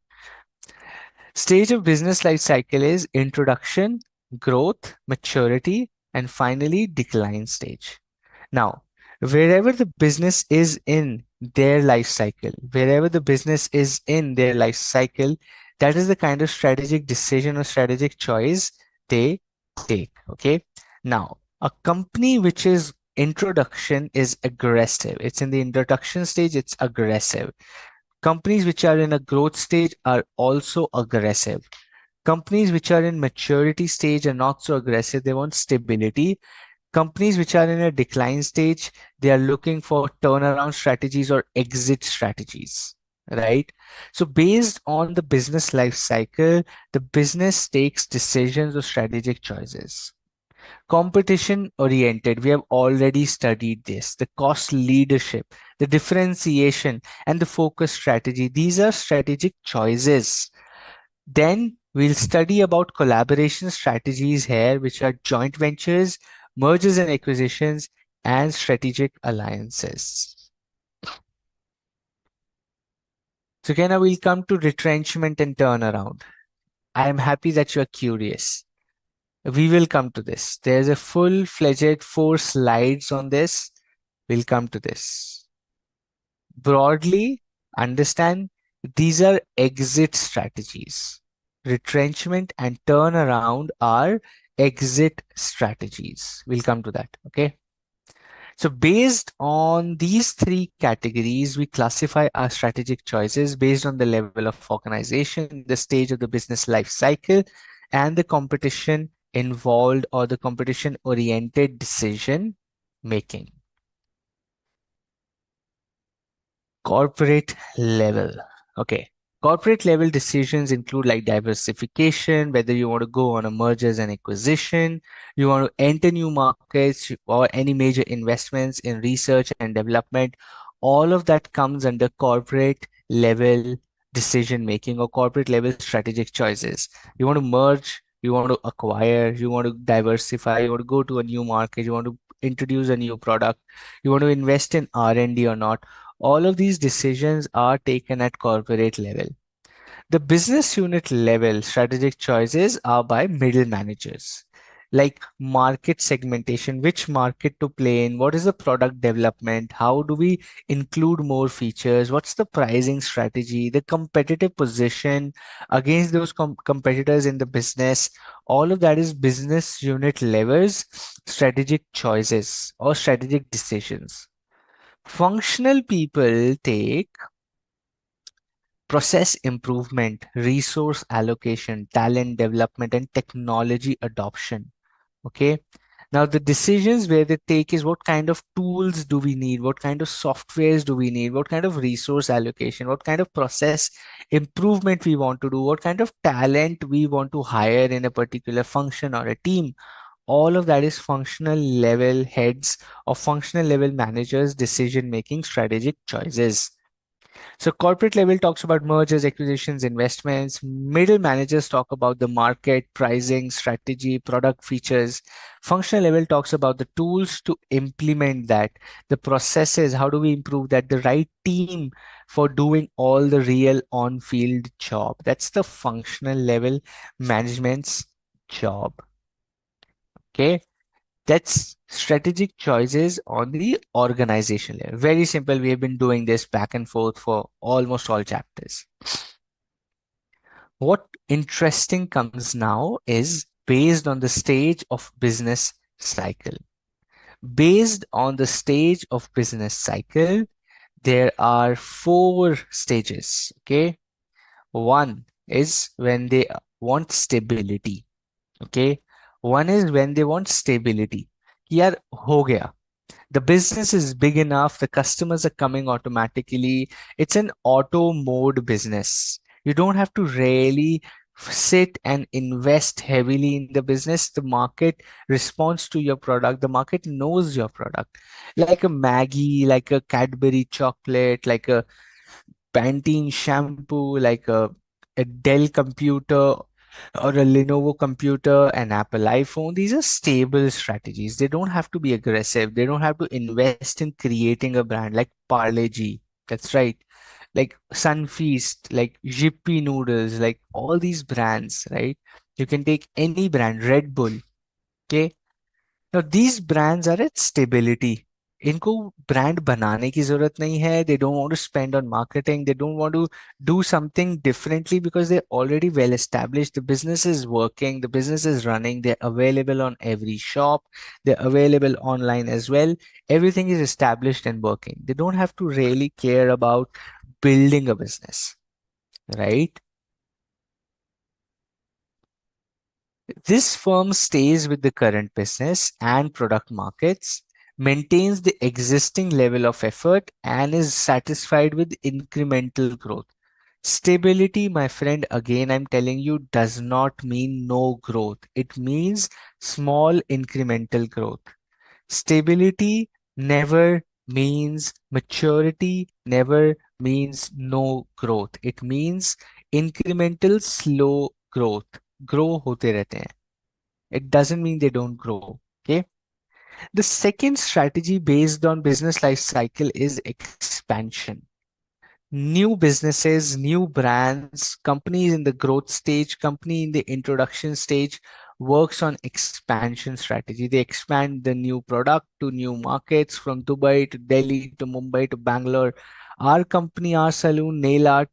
Stage of business life cycle is introduction, growth, maturity, and finally decline stage. Now, wherever the business is in their life cycle, wherever the business is in their life cycle, that is the kind of strategic decision or strategic choice they take. Okay. Now, a company which is introduction is aggressive. It's in the introduction stage, it's aggressive. Companies which are in a growth stage are also aggressive. Companies which are in maturity stage are not so aggressive. They want stability. Companies which are in a decline stage, they are looking for turnaround strategies or exit strategies, right? So based on the business life cycle, the business takes decisions or strategic choices. Competition oriented, we have already studied this. The cost leadership, the differentiation, and the focus strategy. These are strategic choices. Then we'll study about collaboration strategies here, which are joint ventures, mergers and acquisitions, and strategic alliances. So now we'll come to retrenchment and turnaround. I am happy that you are curious. We will come to this. There's a full-fledged 4 slides on this. We'll come to this. Broadly, understand these are exit strategies. Retrenchment and turnaround are exit strategies. We'll come to that. Okay. So based on these 3 categories, we classify our strategic choices based on the level of organization, the stage of the business life cycle, and the competition involved or the competition oriented decision making. Corporate level. Okay. Corporate level decisions include like diversification, whether you want to go on a mergers and acquisition, you want to enter new markets or any major investments in research and development. All of that comes under corporate level decision making or corporate level strategic choices. You want to merge, you want to acquire, you want to diversify, you want to go to a new market, you want to introduce a new product, you want to invest in R&D or not. All of these decisions are taken at corporate level. The business unit level strategic choices are by middle managers, like market segmentation, which market to play in, what is the product development, how do we include more features, what's the pricing strategy, the competitive position against those competitors in the business. All of that is business unit levels strategic choices or strategic decisions. Functional people take process improvement, resource allocation, talent development, and technology adoption. Okay. Now, the decisions where they take is what kind of tools do we need? What kind of softwares do we need? What kind of resource allocation? What kind of process improvement we want to do? What kind of talent we want to hire in a particular function or a team? All of that is functional level heads or functional level managers decision making strategic choices. So corporate level talks about mergers, acquisitions, investments. Middle managers talk about the market, pricing, strategy, product features. Functional level talks about the tools to implement that, the processes, how do we improve that, the right team for doing all the real on-field job. That's the functional level management's job. Okay. That's strategic choices on the organization level. Very simple. We have been doing this back and forth for almost all chapters. What interesting comes now is based on the stage of business cycle. Based on the stage of business cycle, there are 4 stages. Okay. One is when they want stability. Okay. One is when they want stability. यार हो गया, The business is big enough, the customers are coming automatically. It's an auto mode business. You don't have to really sit and invest heavily in the business. The market responds to your product, the market knows your product. Like a Maggie, like a Cadbury chocolate, like a Pantene shampoo, like a Dell computer or a Lenovo computer, an Apple iPhone. These are stable strategies. They don't have to be aggressive. They don't have to invest in creating a brand like Parle G. That's right. Like Sunfeast, like Jiffy Noodles, like all these brands, right? You can take any brand, Red Bull. Okay, now these brands are at stability. इनको brand बनाने की जरूरत नहीं है. They don't want to spend on marketing. They don't want to do something differently because they're already well established. The business is working. The business is running. They're available on every shop. They're available online as well. Everything is established and working. They don't have to really care about building a business, right? This firm stays with the current business and product markets, maintains the existing level of effort, and is satisfied with incremental growth. Stability, my friend, again, I'm telling you, does not mean no growth. It means small incremental growth. Stability never means maturity, never means no growth. It means incremental slow growth. Grow होते रहते हैं. It doesn't mean they don't grow. Okay. The second strategy based on business life cycle is expansion. New businesses, new brands, companies in the growth stage, company in the introduction stage works on expansion strategy. They expand the new product to new markets from Dubai to Delhi to Mumbai to Bangalore. Our company, our salon, nail art,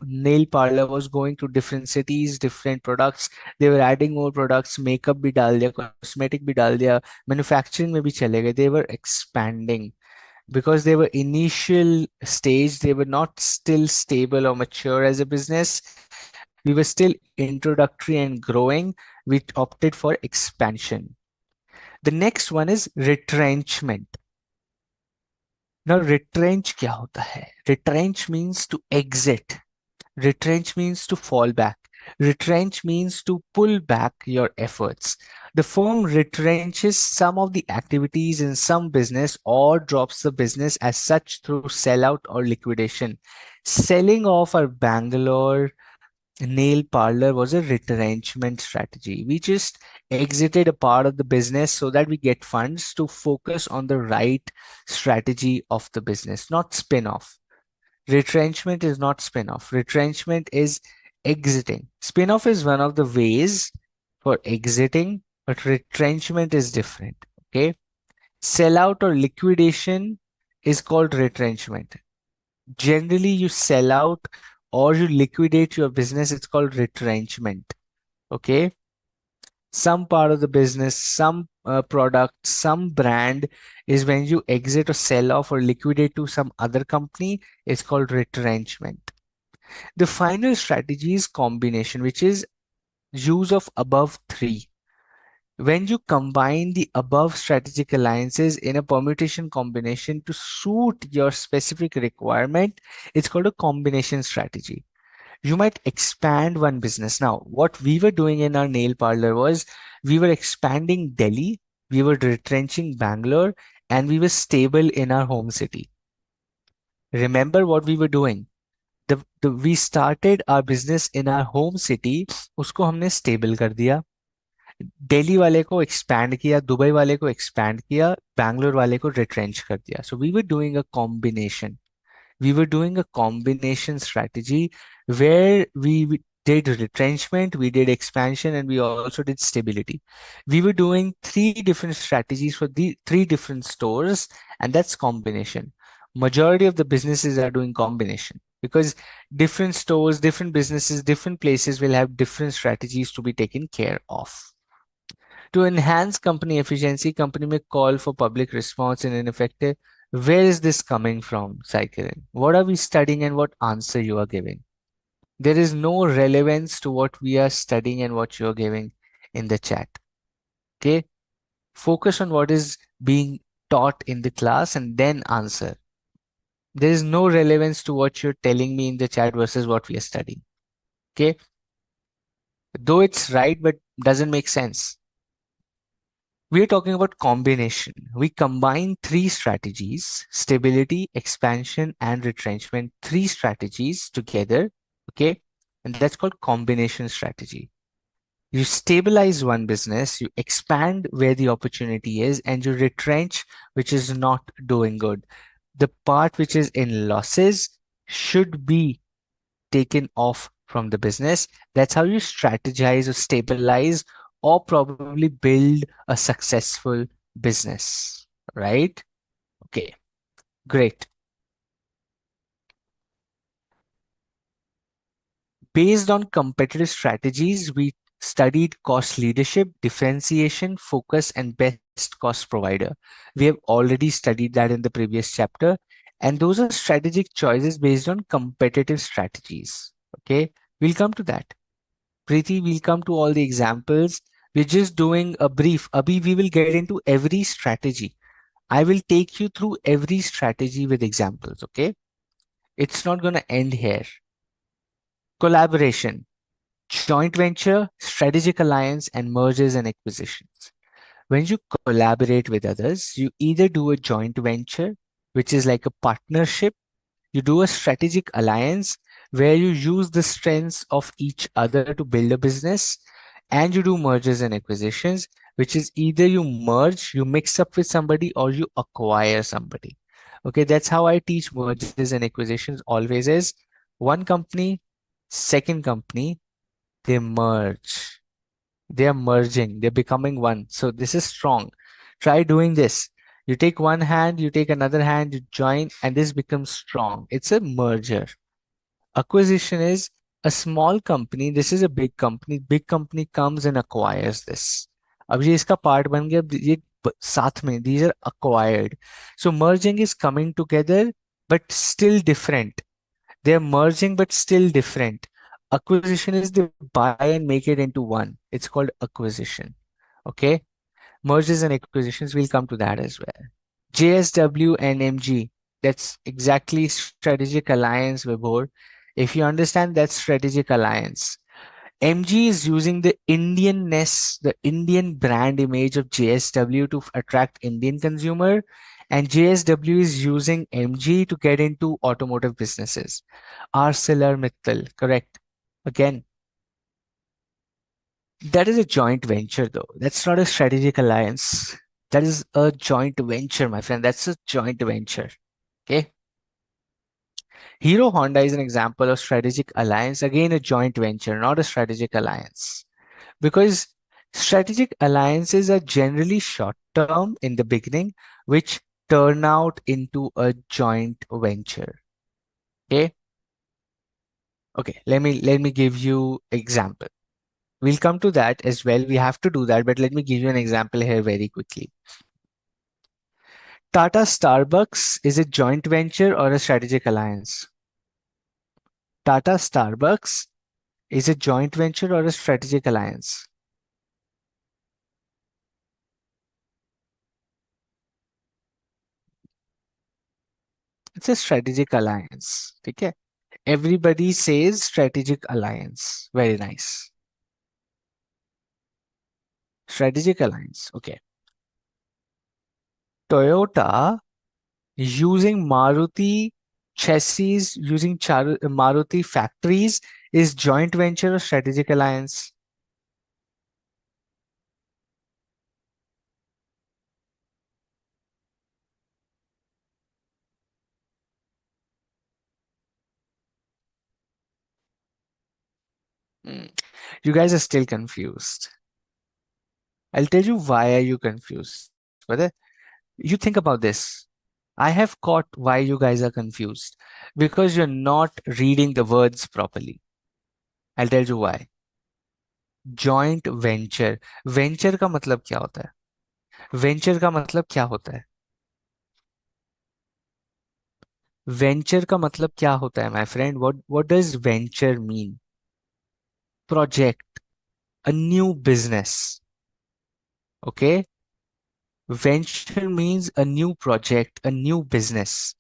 nail parlor was going to different cities, different products. They were adding more products, makeup भी डाल दिया, cosmetic भी डाल दिया, manufacturing में भी चले गए. They were expanding because they were initial stage. They were not still stable or mature as a business. We were still introductory and growing. We opted for expansion. The next one is retrenchment. Now retrench क्या होता है? Retrench means to exit. Retrench means to fall back. Retrench means to pull back your efforts. The firm retrenches some of the activities in some business or drops the business as such through sellout or liquidation. Selling off our Bangalore nail parlor was a retrenchment strategy. We just exited a part of the business so that we get funds to focus on the right strategy of the business, not spin off. Retrenchment is not spin-off. Retrenchment is exiting. Spin-off is one of the ways for exiting, but retrenchment is different. Okay. Sellout or liquidation is called retrenchment. Generally, you sell out or you liquidate your business, it's called retrenchment. Okay. Some part of the business, some product, some brand is when you exit or sell off or liquidate to some other company, it's called retrenchment. The final strategy is combination, which is use of above three. When you combine the above strategic alliances in a permutation combination to suit your specific requirement, it's called a combination strategy. You might expand one business. Now, what we were doing in our nail parlor was we were expanding Delhi, we were retrenching Bangalore, and we were stable in our home city. Remember what we were doing? We started our business in our home city. उसको हमने stable कर दिया. दिल्ली वाले को expand किया, Dubai वाले को expand किया, बैंगलोर वाले को retrench कर दिया. So we were doing a combination. We were doing a combination strategy where we did retrenchment, we did expansion, and we also did stability. We were doing three different strategies for the three different stores, and that's combination. Majority of the businesses are doing combination because different stores, different businesses, different places will have different strategies to be taken care of. To enhance company efficiency, company may call for public response and ineffective. Where is this coming from, Cycling? What are we studying and what answer you are giving? There is no relevance to what we are studying and what you are giving in the chat. Okay? Focus on what is being taught in the class and then answer. There is no relevance to what you're telling me in the chat versus what we are studying. Okay. Though it's right, but doesn't make sense. We're talking about combination. We combine three strategies: stability, expansion, and retrenchment, three strategies together. Okay. And that's called combination strategy. You stabilize one business, you expand where the opportunity is, and you retrench, which is not doing good. The part which is in losses should be taken off from the business. That's how you strategize or stabilize or probably build a successful business, right? Okay, great. Based on competitive strategies, we studied cost leadership, differentiation, focus, and best cost provider. We have already studied that in the previous chapter. And those are strategic choices based on competitive strategies. Okay, we'll come to that. Preeti, we'll come to all the examples. We're just doing a brief. Abhi, we will get into every strategy. I will take you through every strategy with examples. Okay, it's not going to end here. Collaboration, joint venture, strategic alliance, and mergers and acquisitions. When you collaborate with others, you either do a joint venture, which is like a partnership, you do a strategic alliance where you use the strengths of each other to build a business, and you do mergers and acquisitions, which is either you merge, you mix up with somebody, or you acquire somebody. Okay, that's how I teach mergers and acquisitions always is one company, second company, they merge. They are merging, they're becoming one. So this is strong. Try doing this. You take one hand, you take another hand, you join, and this becomes strong. It's a merger. Acquisition is a small company. This is a big company. Big company comes and acquires this. अब ये इसका part बन गया, अब ये साथ में, these are acquired. So merging is coming together, but still different. They're merging but still different. Acquisition is they buy and make it into one. It's called acquisition. Okay. Mergers and acquisitions, we'll come to that as well. JSW and MG, that's exactly strategic alliance, Vibhor. If you understand that strategic alliance, MG is using the Indianness, the Indian brand image of JSW to attract Indian consumer, and JSW is using MG to get into automotive businesses. ArcelorMittal, correct? Again, that is a joint venture, though. That's not a strategic alliance. That is a joint venture, my friend. That's a joint venture. Okay. Hero Honda is an example of strategic alliance. Again, a joint venture, not a strategic alliance. Because strategic alliances are generally short term in the beginning, which turn out into a joint venture. Okay. Okay. Let me give you example. We'll come to that as well. We have to do that, but let me give you an example here very quickly. Tata Starbucks is a joint venture or a strategic alliance? Tata Starbucks is a joint venture or a strategic alliance? It's a strategic alliance. Okay. Everybody says strategic alliance. Very nice. Strategic alliance. Okay. Toyota using Maruti chassis, using Maruti factories is joint venture or strategic alliance? Hmm. You guys are still confused. I'll tell you why are you confused. Whether you think about this. I have caught why you guys are confused because you're not reading the words properly. I'll tell you why. Joint venture. Venture का मतलब क्या होता है? Venture का मतलब क्या होता है? Venture का मतलब क्या होता है, my friend? What does venture mean? Project, a new business. Okay? Venture means a new project, a new business.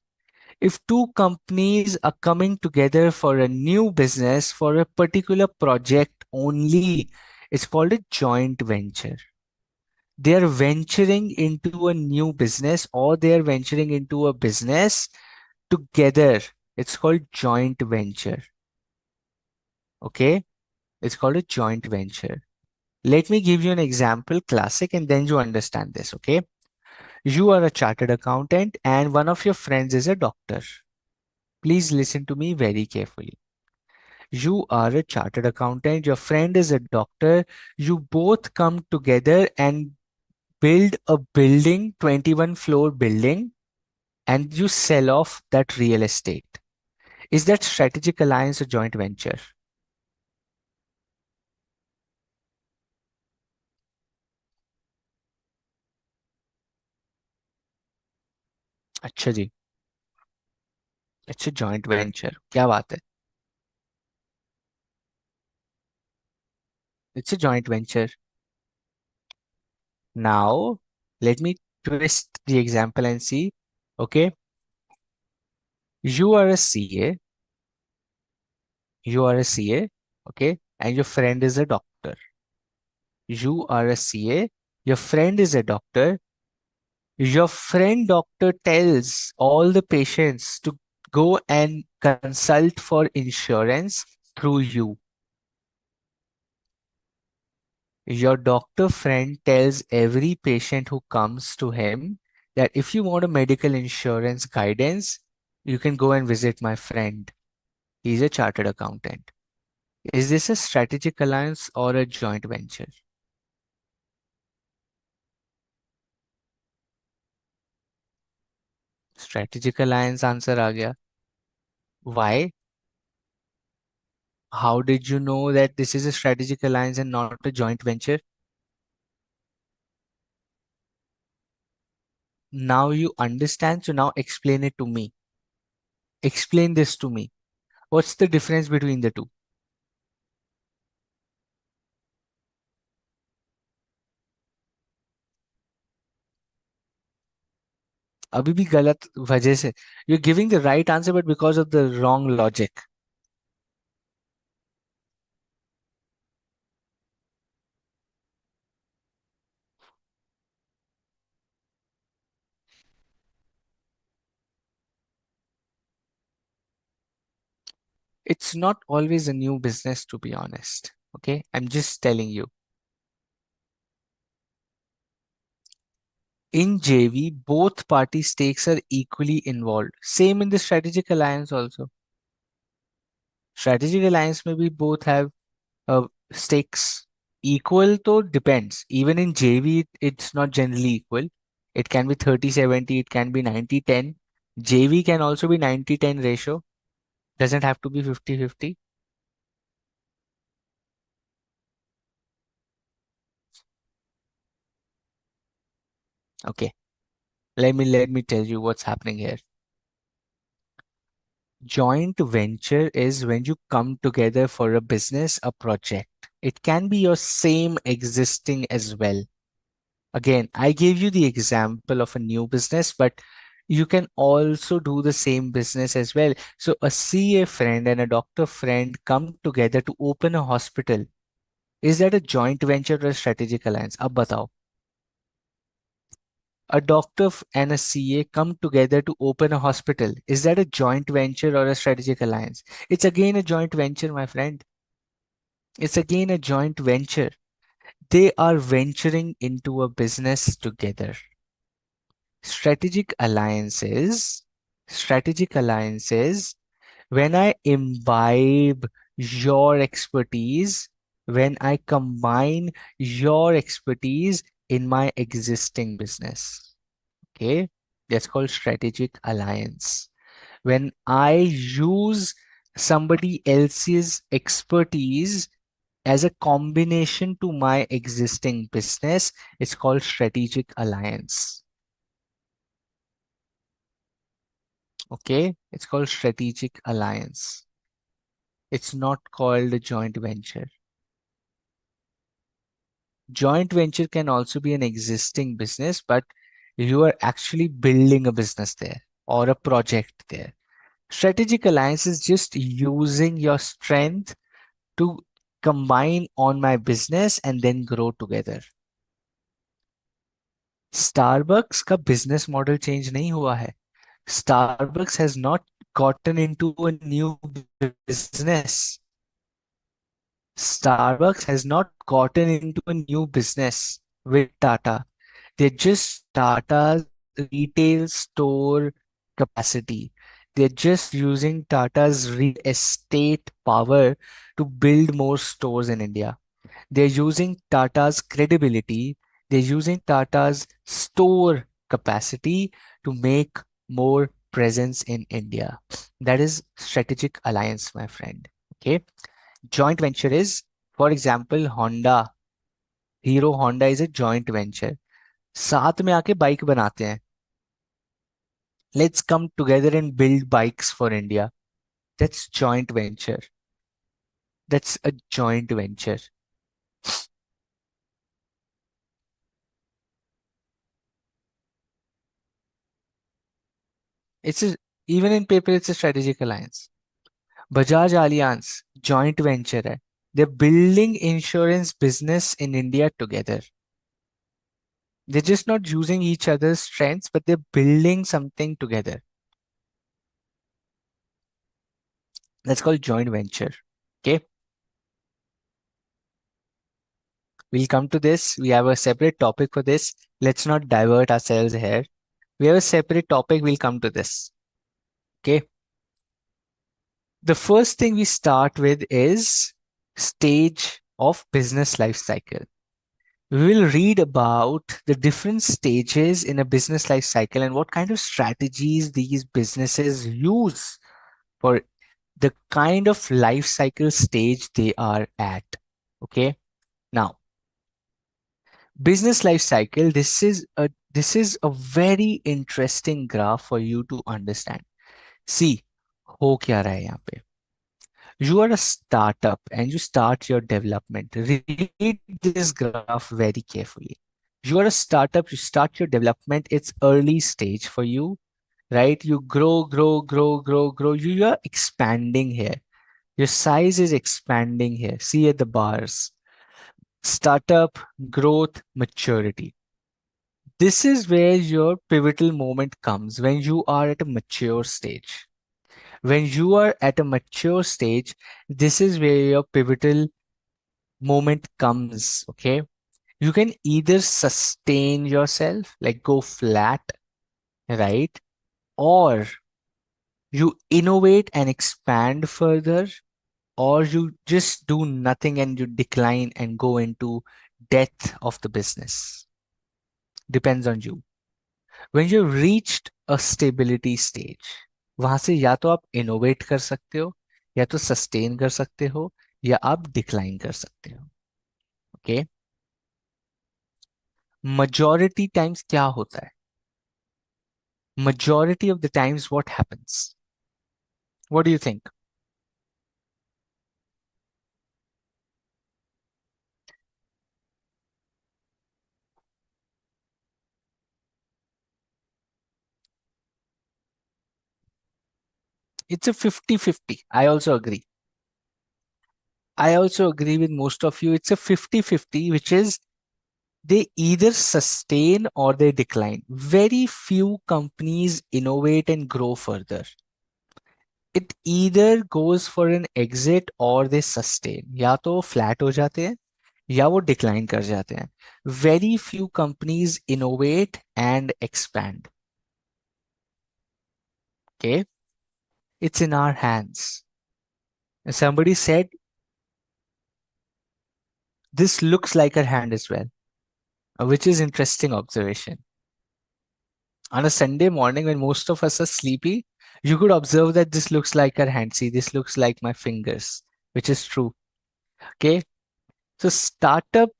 If two companies are coming together for a new business, for a particular project only, it's called a joint venture. They are venturing into a new business or they are venturing into a business together. It's called joint venture. Okay? It's called a joint venture. Let me give you an example, classic, and then you understand this. Okay? You are a chartered accountant and one of your friends is a doctor. Please listen to me very carefully. You are a chartered accountant, your friend is a doctor, you both come together and build a building, 21 floor building, and you sell off that real estate. Is that strategic alliance or joint venture? अच्छा जी, it's a joint venture. क्या बात है? It's a joint venture. Now, let me twist the example and see. Okay, you are a CA, you are a CA, okay, and your friend is a doctor. You are a CA, your friend is a doctor. Your friend doctor tells all the patients to go and consult for insurance through you. Your doctor friend tells every patient who comes to him that if you want a medical insurance guidance, you can go and visit my friend. He's a chartered accountant. Is this a strategic alliance or a joint venture? Strategic alliance answer आ गया. Why? How did you know that this is a strategic alliance and not a joint venture? Now you understand, so now explain it to me. Explain this to me. What's the difference between the two? अभी भी गलत वजह से. You're giving the right answer, but because of the wrong logic. It's not always a new business, to be honest. Okay, I'm just telling you. In JV, both party stakes are equally involved. Same in the strategic alliance also. Strategic alliance maybe both have stakes. Equal though depends. Even in JV, it's not generally equal. It can be 30-70, it can be 90-10. JV can also be 90-10 ratio. Doesn't have to be 50-50. Okay, let me tell you what's happening here. Joint venture is when you come together for a business, a project. It can be your same existing as well. Again, I gave you the example of a new business, but you can also do the same business as well. So a CA friend and a doctor friend come together to open a hospital. Is that a joint venture or a strategic alliance? Ab batao. A doctor and a CA come together to open a hospital. Is that a joint venture or a strategic alliance? It's again a joint venture, my friend. It's again a joint venture. They are venturing into a business together. Strategic alliances, when I imbibe your expertise, when I combine your expertise in my existing business. Okay, that's called strategic alliance. When I use somebody else's expertise as a combination to my existing business, it's called strategic alliance. Okay, it's called strategic alliance. It's not called a joint venture. Joint venture can also be an existing business, but you are actually building a business there or a project there. Strategic alliance is just using your strength to combine on my business and then grow together. Starbucks का business model change नहीं हुआ है. Starbucks has not gotten into a new business. Starbucks has not gotten into a new business with Tata. They're just Tata's retail store capacity. They're just using Tata's real estate power to build more stores in India. They're using Tata's credibility. They're using Tata's store capacity to make more presence in India. That is strategic alliance, my friend. Okay. Joint venture is, for example, Honda. Hero Honda is a joint venture. साथ में आके bike बनाते हैं. Let's come together and build bikes for India. That's joint venture. That's a joint venture. It's a, even in paper, it's a strategic alliance. Bajaj Allianz, joint venture है. They're building insurance business in India together. They're just not using each other's strengths, but they're building something together. That's called joint venture. Okay. We'll come to this. We have a separate topic for this. Let's not divert ourselves here. We have a separate topic. We'll come to this. Okay. The first thing we start with is stage of business life cycle. We will read about the different stages in a business life cycle and what kind of strategies these businesses use for the kind of life cycle stage they are at. Okay. Now, business life cycle, this is a very interesting graph for you to understand. See, हो क्या रहा है यहाँ पे? You are a startup and you start your development. Read this graph very carefully. You are a startup, you start your development, it's early stage for you, right? You grow, grow, grow, grow, grow. You are expanding here. Your size is expanding here. See at the bars. Startup, growth, maturity. This is where your pivotal moment comes when you are at a mature stage. When you are at a mature stage, this is where your pivotal moment comes. Okay. You can either sustain yourself, like go flat, right? Or you innovate and expand further, or you just do nothing and you decline and go into death of the business. Depends on you. When you reached a stability stage, वहां से या तो आप innovate कर सकते हो, या तो सस्टेन कर सकते हो, या आप डिक्लाइन कर सकते हो. ओके. majority टाइम्स क्या होता है? Majority of the times what happens? What do you think? It's a 50-50. I also agree with most of you. It's a 50-50, which is they either sustain or they decline. Very few companies innovate and grow further. It either goes for an exit or they sustain. या तो flat हो जाते हैं या वो decline कर जाते हैं. Very few companies innovate and expand. Okay, it's in our hands. Somebody said this looks like her hand as well, which is interesting observation. On a Sunday morning when most of us are sleepy, you could observe that this looks like her hand. See, this looks like my fingers, which is true. Okay. So startup,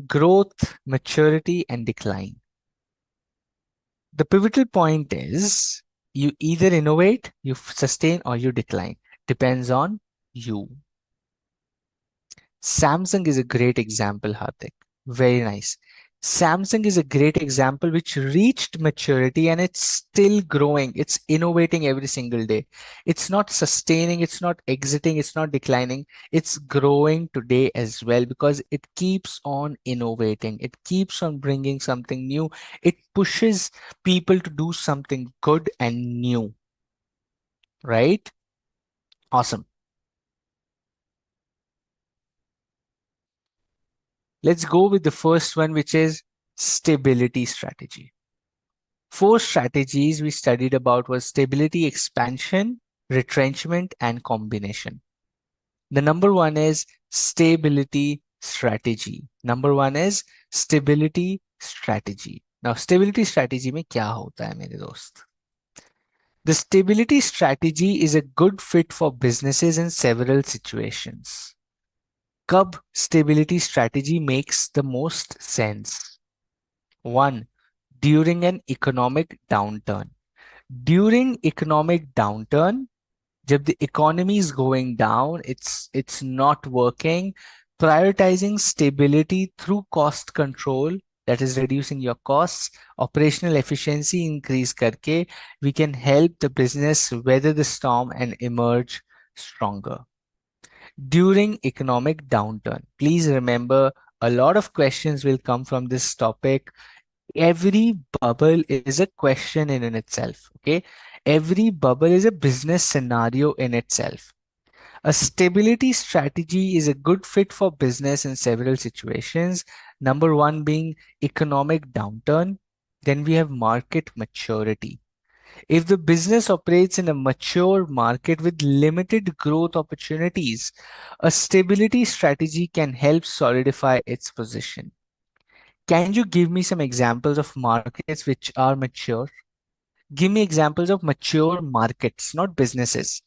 growth, maturity, and decline. The pivotal point is you either innovate, you sustain, or you decline. Depends on you. Samsung is a great example, Hardik. Very nice. Samsung is a great example which reached maturity and it's still growing. It's innovating every single day. It's not sustaining, it's not exiting, it's not declining. It's growing today as well because it keeps on innovating. It keeps on bringing something new. It pushes people to do something good and new, right? Awesome. Let's go with the first one, which is stability strategy. Four strategies we studied about was stability, expansion, retrenchment, and combination. The number one is stability strategy. Number one is stability strategy. Now, stability strategy में क्या होता है मेरे दोस्त? The stability strategy is a good fit for businesses in several situations. कब stability strategy makes the most sense? One, during an economic downturn. During economic downturn, जब the economy is going down, it's not working, prioritizing stability through cost control, that is reducing your costs, operational efficiency increase करके, we can help the business weather the storm and emerge stronger. During economic downturn, please remember a lot of questions will come from this topic. Every bubble is a question in itself. Okay. Every bubble is a business scenario in itself. A stability strategy is a good fit for business in several situations. Number one being economic downturn. Then we have market maturity. If the business operates in a mature market with limited growth opportunities, a stability strategy can help solidify its position. Can you give me some examples of markets which are mature? Give me examples of mature markets, not businesses.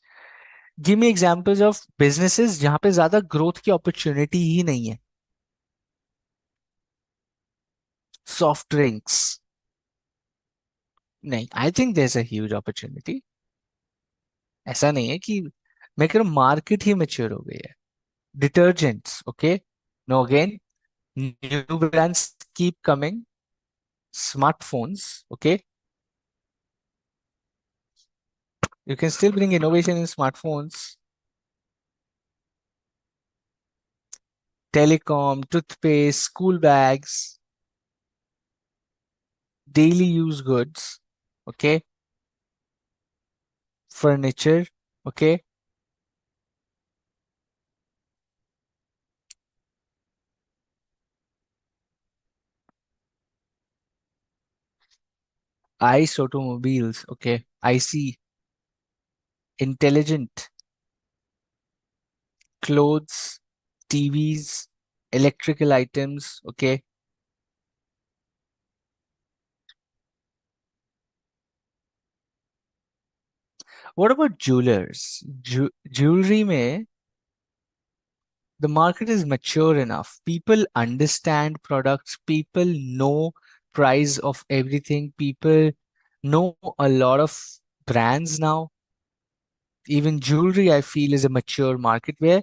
Give me examples of businesses जहां पे ज्यादा growth की opportunity ही नहीं है. Soft drinks. नहीं, I think there's a huge opportunity. ऐसा नहीं है कि मैं कह रहा हूँ मार्केट ही मेच्योर हो गई है. Detergents, okay? Now again, new brands keep coming. Smartphones, okay? You can still bring innovation in smartphones. Telecom, toothpaste, school bags, daily use goods, okay, furniture, okay. ICE automobiles, okay, IC, intelligent, clothes, TVs, electrical items, okay. What about jewelers? Jewelry में the market is mature enough. People understand products. People know price of everything. People know a lot of brands now. Even jewelry, I feel, is a mature market where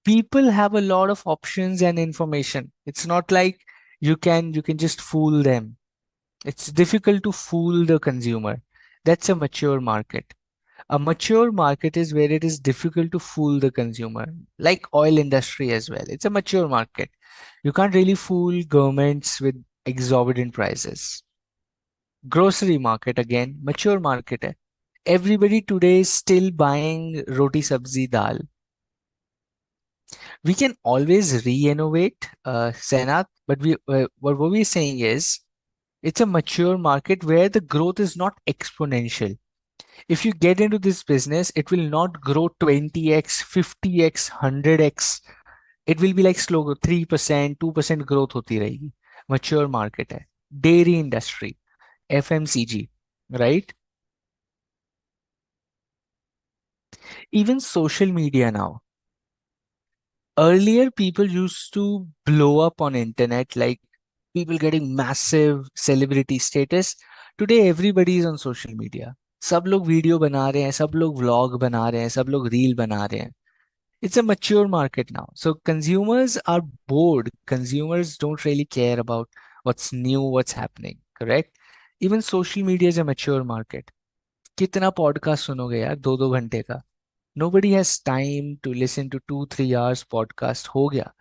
people have a lot of options and information. It's not like you can just fool them. It's difficult to fool the consumer. That's a mature market. A mature market is where it is difficult to fool the consumer, like oil industry as well. It's a mature market. You can't really fool governments with exorbitant prices. Grocery market again, mature market hai. Everybody today is still buying roti sabzi dal. We can always re-innovate, Senat, but what we're saying is it's a mature market where the growth is not exponential. If you get into this business, it will not grow 20x, 50x, 100x. It will be like slow growth, 3%, 2% growth hoti rahegi. Mature market hai. Dairy industry, FMCG, right? Even social media now. Earlier, people used to blow up on internet, like people getting massive celebrity status. Today, everybody is on social media. सब लोग video बना रहे हैं, सब लोग vlog बना रहे हैं, सब लोग रील बना रहे हैं. It's a mature market now. So consumers are bored. Consumers don't really care about what's new, what's happening, correct? Even social media is a mature market. कितना पॉडकास्ट सुनोगे यार, 2-2 घंटे का? Nobody has time to listen to 2-3 hours podcast. हो गया.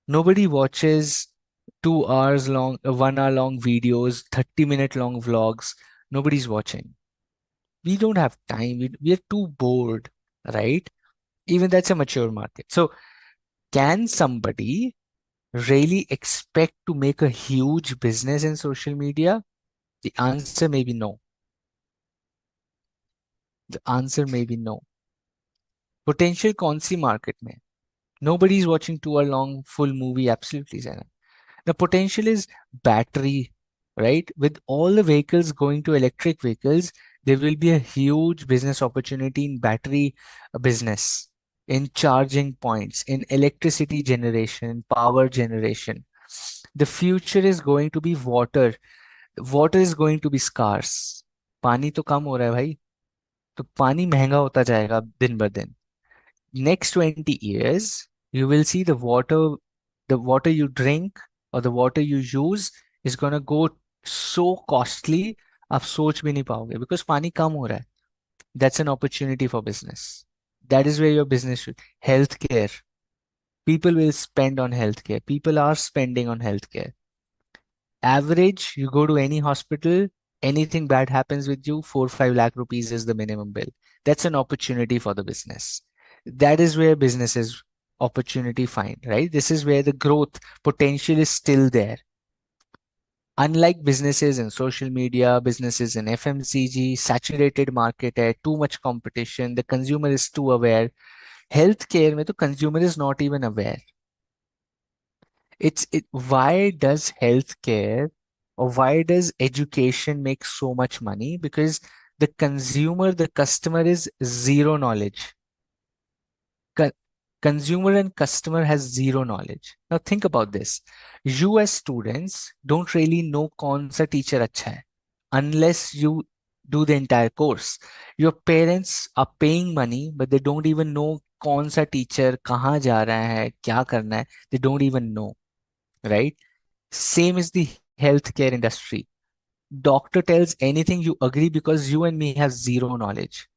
Nobody watches 2 hours long, 1 hour long videos, 30-minute long vlogs. Nobody's watching. We don't have time. We are too bored, right? Even that's a mature market. So can somebody really expect to make a huge business in social media? The answer may be no. The answer may be no. Potential कौन सी market में? Nobody is watching 2 hour long full movie. Absolutely, Zainab. The potential is battery, right? With all the vehicles going to electric vehicles, there will be a huge business opportunity in battery business, in charging points, in electricity generation, power generation. The future is going to be water. Water is going to be scarce. पानी तो कम हो रहा है भाई, तो पानी महंगा होता जाएगा दिन ब दिन. Next 20 years, you will see the water you drink or the water you use is gonna go so costly, आप सोच भी नहीं पाओगे, because पानी कम हो रहा है. That's an opportunity for business. That is where your business should. Healthcare. People will spend on healthcare. People are spending on healthcare. Average, you go to any hospital, anything bad happens with you, 4-5 lakh rupees is the minimum bill. That's an opportunity for the business. That is where businesses opportunity find, right? This is where the growth potential is still there. Unlike businesses in social media, businesses in FMCG, saturated market है, too much competition, the consumer is too aware. Healthcare में तो consumer is not even aware. Why does healthcare or why does education make so much money? Because the consumer, the customer is zero knowledge. Co- Consumer and customer has zero knowledge. Now think about this. You as students don't really know कौन सा teacher अच्छा है unless you do the entire course. Your parents are paying money, but they don't even know कौन सा teacher कहाँ जा रहा है, क्या करना है. They don't even know, right? Same is the healthcare industry. Doctor tells anything, you agree because you and me have zero knowledge.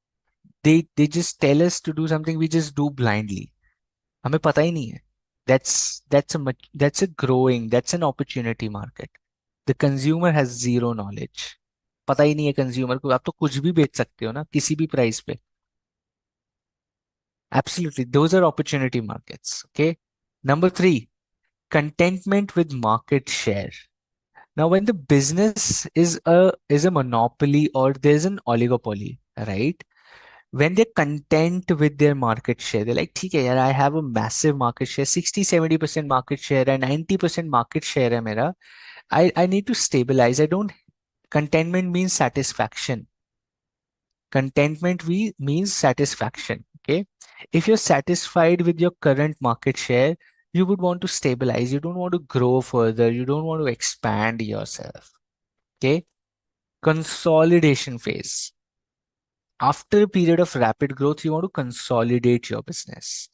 They just tell us to do something, we just do blindly. हमें पता ही नहीं है. That's a growing, that's an opportunity market. The consumer has zero knowledge. पता ही नहीं है consumer को, आप तो कुछ भी बेच सकते हो ना किसी भी प्राइस पे. Absolutely, those are opportunity markets. Okay. Number 3, contentment with market share. Now, when the business is a monopoly or there's an oligopoly, right? When they're content with their market share, they're like, ठीक है यार, I have a massive market share, 60-70% market share and 90% market share है मेरा. I need to stabilize. I don't. Contentment means satisfaction. Contentment means satisfaction. Okay. If you're satisfied with your current market share, you would want to stabilize. You don't want to grow further. You don't want to expand yourself. Okay. Consolidation phase. After a period of rapid growth, you want to consolidate your business.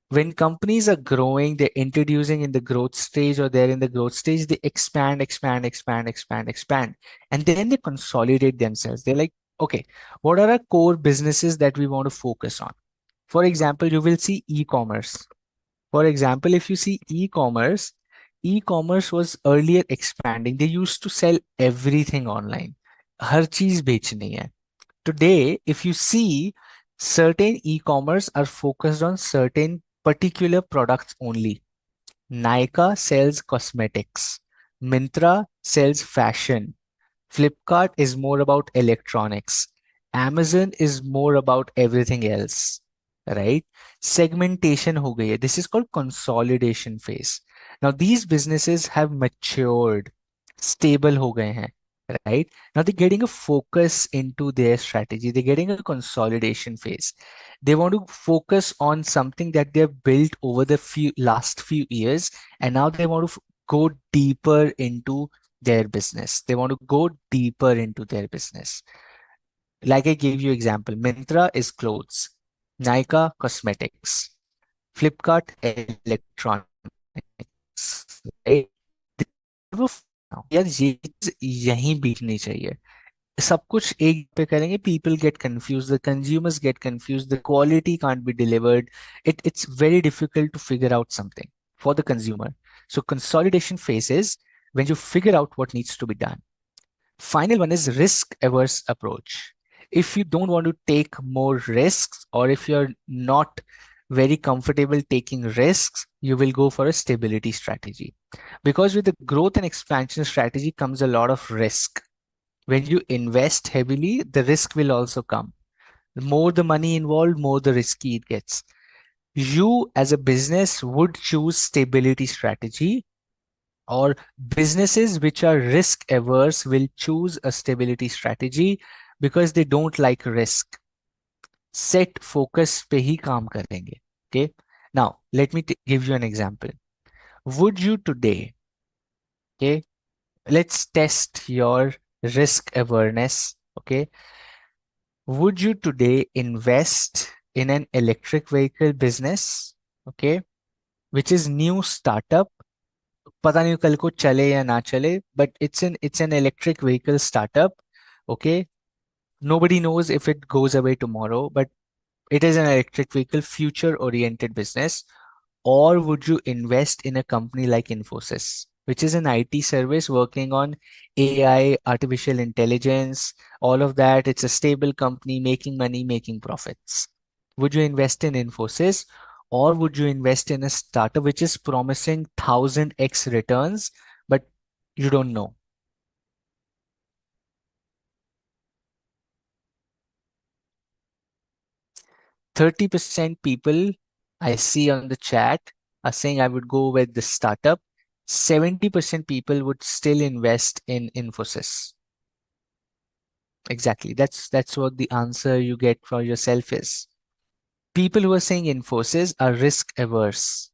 When companies are growing, they're introducing in the growth stage or they're in the growth stage, they expand, expand, expand, expand, expand. And then they consolidate themselves. They're like, okay, what are our core businesses that we want to focus on? For example, you will see e-commerce. For example, if you see e-commerce, e-commerce was earlier expanding. They used to sell everything online. हर चीज बेचनी है. Today, if you see, certain e-commerce are focused on certain particular products only. Nykaa sells cosmetics. Myntra sells fashion. Flipkart is more about electronics. Amazon is more about everything else, right? Segmentation हो गई है. This is called consolidation phase. Now these businesses have matured, stable हो गए हैं, right? Now they're getting a focus into their strategy. They're getting a consolidation phase. They want to focus on something that they've built over the last few years, and now they want to go deeper into their business. They want to go deeper into their business. Like I gave you example, Myntra is clothes. Nykaa Cosmetics, Flipkart Electronics, right? वो यार ये चीज यहीं bikini चाहिए. सब कुछ एक पे करेंगे, people get confused, the consumers get confused, the quality can't be delivered. It's very difficult to figure out something for the consumer. So consolidation phase is when you figure out what needs to be done. Final one is risk averse approach. If you don't want to take more risks, or if you're not very comfortable taking risks, you will go for a stability strategy. Because with the growth and expansion strategy comes a lot of risk. When you invest heavily, the risk will also come. The more the money involved, more the risky it gets. You as a business would choose stability strategy, or businesses which are risk averse will choose a stability strategy because they don't like risk. Set focus पे ही काम करेंगे. Okay. Now let me give you an example. Would you today, okay, let's test your risk awareness. Okay. Would you today invest in an electric vehicle business? Okay. Which is new startup. पता नहीं कल को चले या ना चले, but it's an electric vehicle startup. Okay. Nobody knows if it goes away tomorrow, but it is an electric vehicle future oriented business. Or would you invest in a company like Infosys, which is an IT service working on AI, artificial intelligence, all of that? It's a stable company making money, making profits. Would you invest in Infosys, or would you invest in a startup which is promising 1000x returns, but you don't know? 30% people I see on the chat are saying I would go with the startup. 70% people would still invest in Infosys. Exactly. That's what the answer you get for yourself is. People who are saying Infosys are risk averse.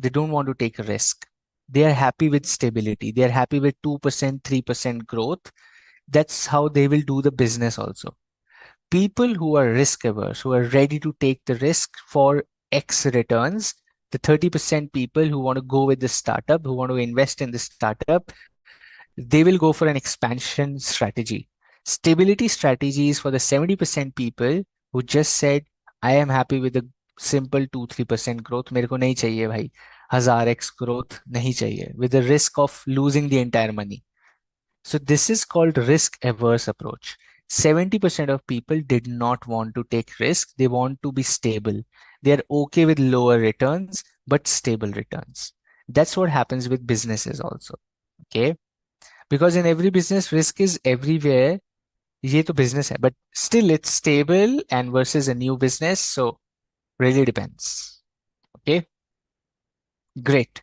They don't want to take a risk. They are happy with stability. They are happy with 2%, 3% growth. That's how they will do the business also. People who are risk averse, who are ready to take the risk for X returns, the 30% people who want to go with the startup, who want to invest in the startup, they will go for an expansion strategy. Stability strategy is for the 70% people who just said, I am happy with the simple 2-3% growth. मेरे को नहीं चाहिए भाई 1000x growth नहीं चाहिए with the risk of losing the entire money. So this is called risk averse approach. 70% of people did not want to take risk. They want to be stable. They are okay with lower returns, but stable returns. That's what happens with businesses also. Okay. Because in every business, risk is everywhere. ये तो business है, but still it's stable and versus a new business. So really depends. Okay. Great.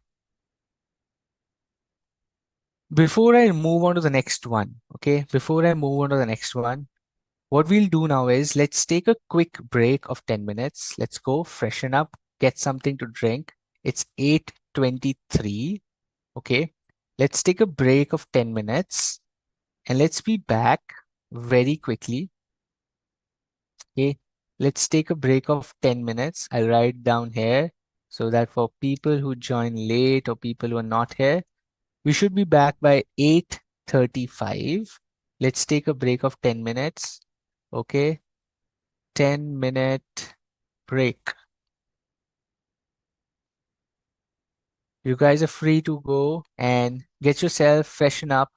Before I move on to the next one, okay, before I move on to the next one, what we'll do now is let's take a quick break of 10 minutes. Let's go freshen up, get something to drink. It's 8:23. Okay. Let's take a break of 10 minutes and let's be back very quickly. Okay. Let's take a break of 10 minutes. I'll write down here so that for people who join late or people who are not here, we should be back by 8:35. Let's take a break of 10 minutes. Okay. 10-minute break. You guys are free to go and get yourself freshen up.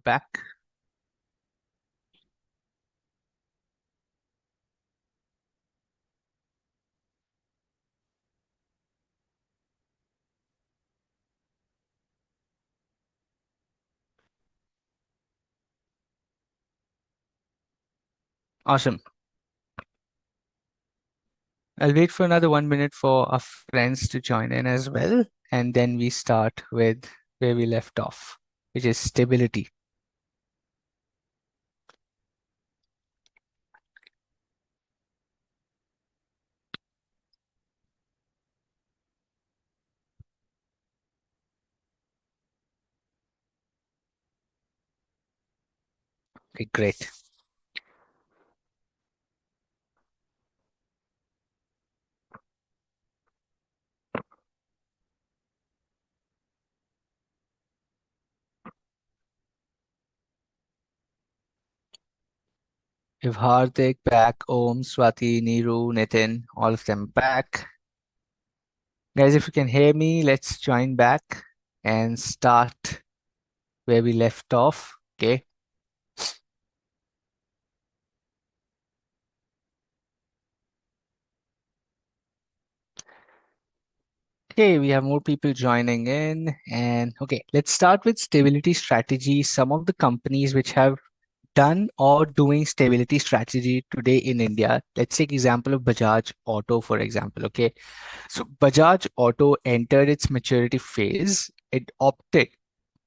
back. Awesome. I'll wait for another 1 minute for our friends to join in as well, and then we start with where we left off, which is stability. Okay, great. If Hardik back, Om, Swati, Neeru, Nitin, all of them back. Guys, if you can hear me, let's join back and start where we left off. Okay. Okay, we have more people joining in. And okay, let's start with stability strategy. Some of the companies which have done or doing stability strategy today in India. Let's take example of Bajaj Auto, for example. Okay. So Bajaj Auto entered its maturity phase. It opted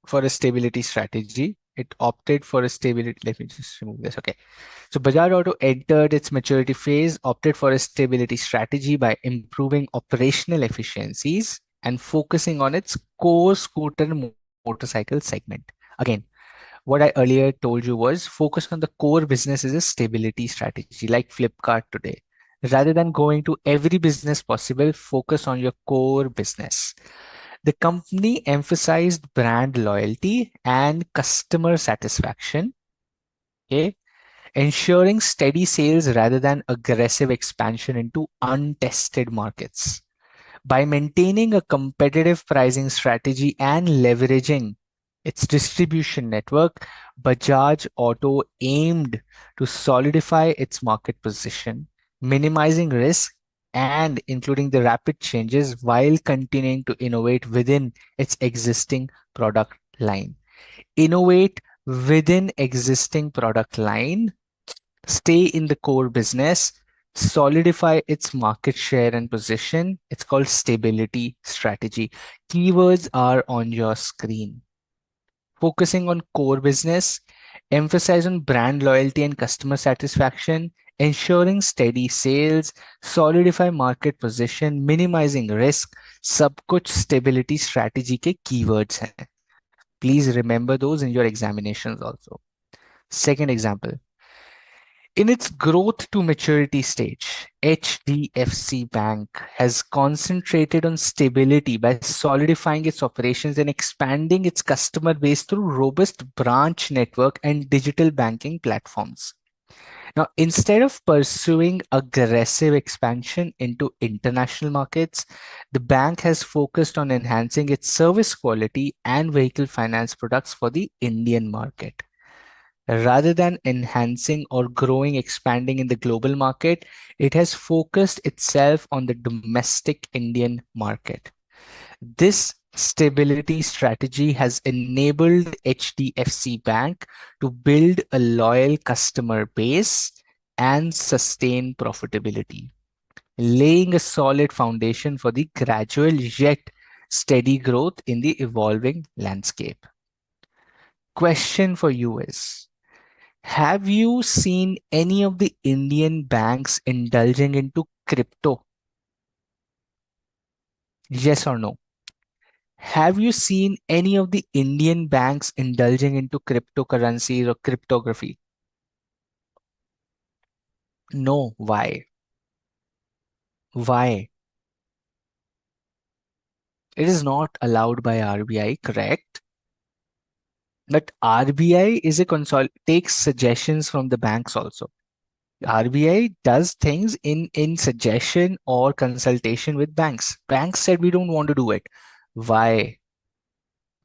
for a stability strategy. It opted for a stability. Let me just remove this. Okay. So Bajaj Auto entered its maturity phase, opted for a stability strategy by improving operational efficiencies and focusing on its core scooter motorcycle segment. Again, what I earlier told you was focus on the core business as a stability strategy, like Flipkart today. Rather than going to every business possible, focus on your core business. The company emphasized brand loyalty and customer satisfaction, okay, ensuring steady sales rather than aggressive expansion into untested markets. By maintaining a competitive pricing strategy and leveraging its distribution network, Bajaj Auto aimed to solidify its market position, minimizing risk and including the rapid changes while continuing to innovate within its existing product line. Innovate within existing product line, stay in the core business, solidify its market share and position. It's called stability strategy. Keywords are on your screen. Focusing on core business, emphasize on brand loyalty and customer satisfaction, ensuring steady sales, solidify market position, minimizing risk, सब कुछ stability strategy के keywords हैं. Please remember those in your examinations also. Second example. In its growth to maturity stage, HDFC Bank has concentrated on stability by solidifying its operations and expanding its customer base through robust branch network and digital banking platforms. Now, instead of pursuing aggressive expansion into international markets, the bank has focused on enhancing its service quality and vehicle finance products for the Indian market. Rather than enhancing or growing, expanding in the global market, it has focused itself on the domestic Indian market. This stability strategy has enabled HDFC Bank to build a loyal customer base and sustain profitability, laying a solid foundation for the gradual yet steady growth in the evolving landscape. Question for you is, have you seen any of the Indian banks indulging into crypto? Yes or no? Have you seen any of the Indian banks indulging into cryptocurrencies or cryptography? No. Why? Why? It is not allowed by RBI, correct? But RBI is a takes suggestions from the banks also. RBI does things in suggestion or consultation with banks. Banks said we don't want to do it. Why?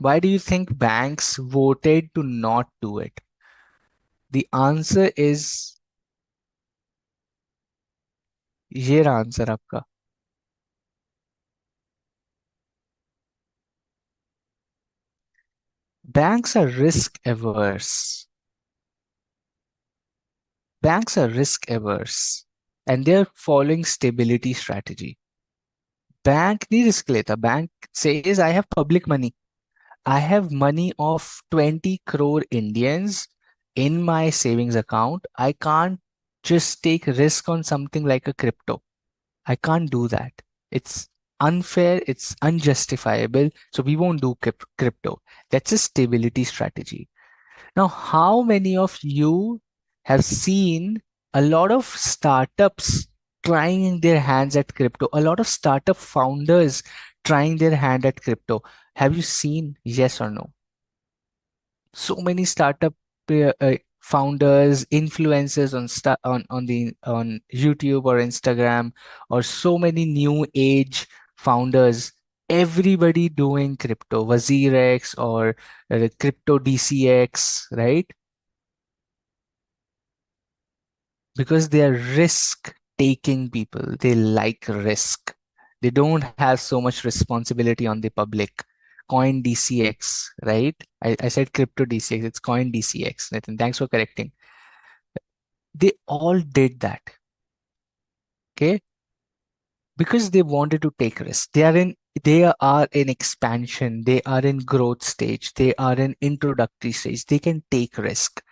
Why do you think banks voted to not do it? The answer is, ये रहा answer आपका. Banks are risk averse. Banks are risk averse and they're following stability strategy. Bank नहीं risk लेता. Bank says I have public money. I have money of 20 crore Indians in my savings account. I can't just take risk on something like a crypto. I can't do that. It's unfair, it's unjustifiable. So we won't do crypto. That's a stability strategy. Now, how many of you have seen a lot of startups trying their hands at crypto? A lot of startup founders trying their hand at crypto. Have you seen? Yes or no? So many startup founders, influencers on YouTube or Instagram, or so many new age founders. Everybody doing crypto, WazirX or crypto DCX, right? Because they are risk taking people. They like risk. They don't have so much responsibility on the public. Coin DCX, right? I said crypto DCX, it's coin DCX. Nathan, thanks for correcting. They all did that, okay? Because they wanted to take risks. They are in expansion, they are in growth stage, they are in introductory stage, they can take risk.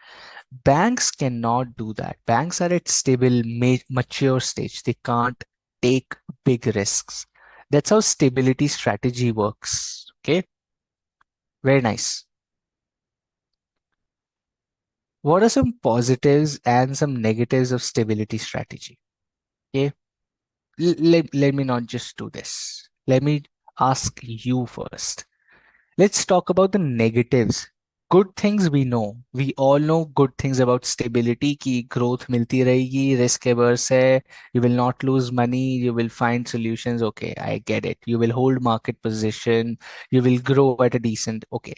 Banks cannot do that. Banks are at stable, mature stage. They can't take big risks. That's how stability strategy works. Okay, very nice. What are some positives and some negatives of stability strategy? Okay, let me not just do this. Let me ask you first. Let's talk about the negatives. Good things we know. We all know good things about stability ki growth milti rahegi, risk averse hai, you will not lose money, you will find solutions. Okay, I get it. You will hold market position, you will grow at a decent. Okay.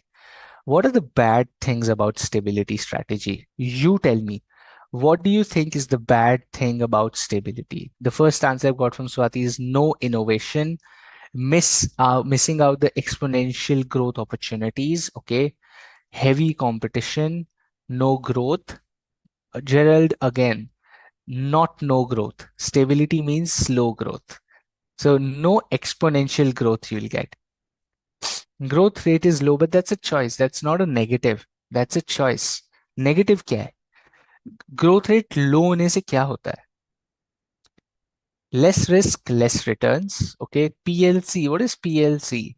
What are the bad things about stability strategy? You tell me. What do you think is the bad thing about stability? The first answer I've got from Swati is no innovation, missing out the exponential growth opportunities. Okay, heavy competition, no growth. Gerald again, not no growth. Stability means slow growth. So no exponential growth you'll get. Growth rate is low, but that's a choice. That's not a negative. That's a choice. Negative क्या है? Growth rate low होने से क्या होता है? Less risk, less returns. Okay, PLC. What is PLC?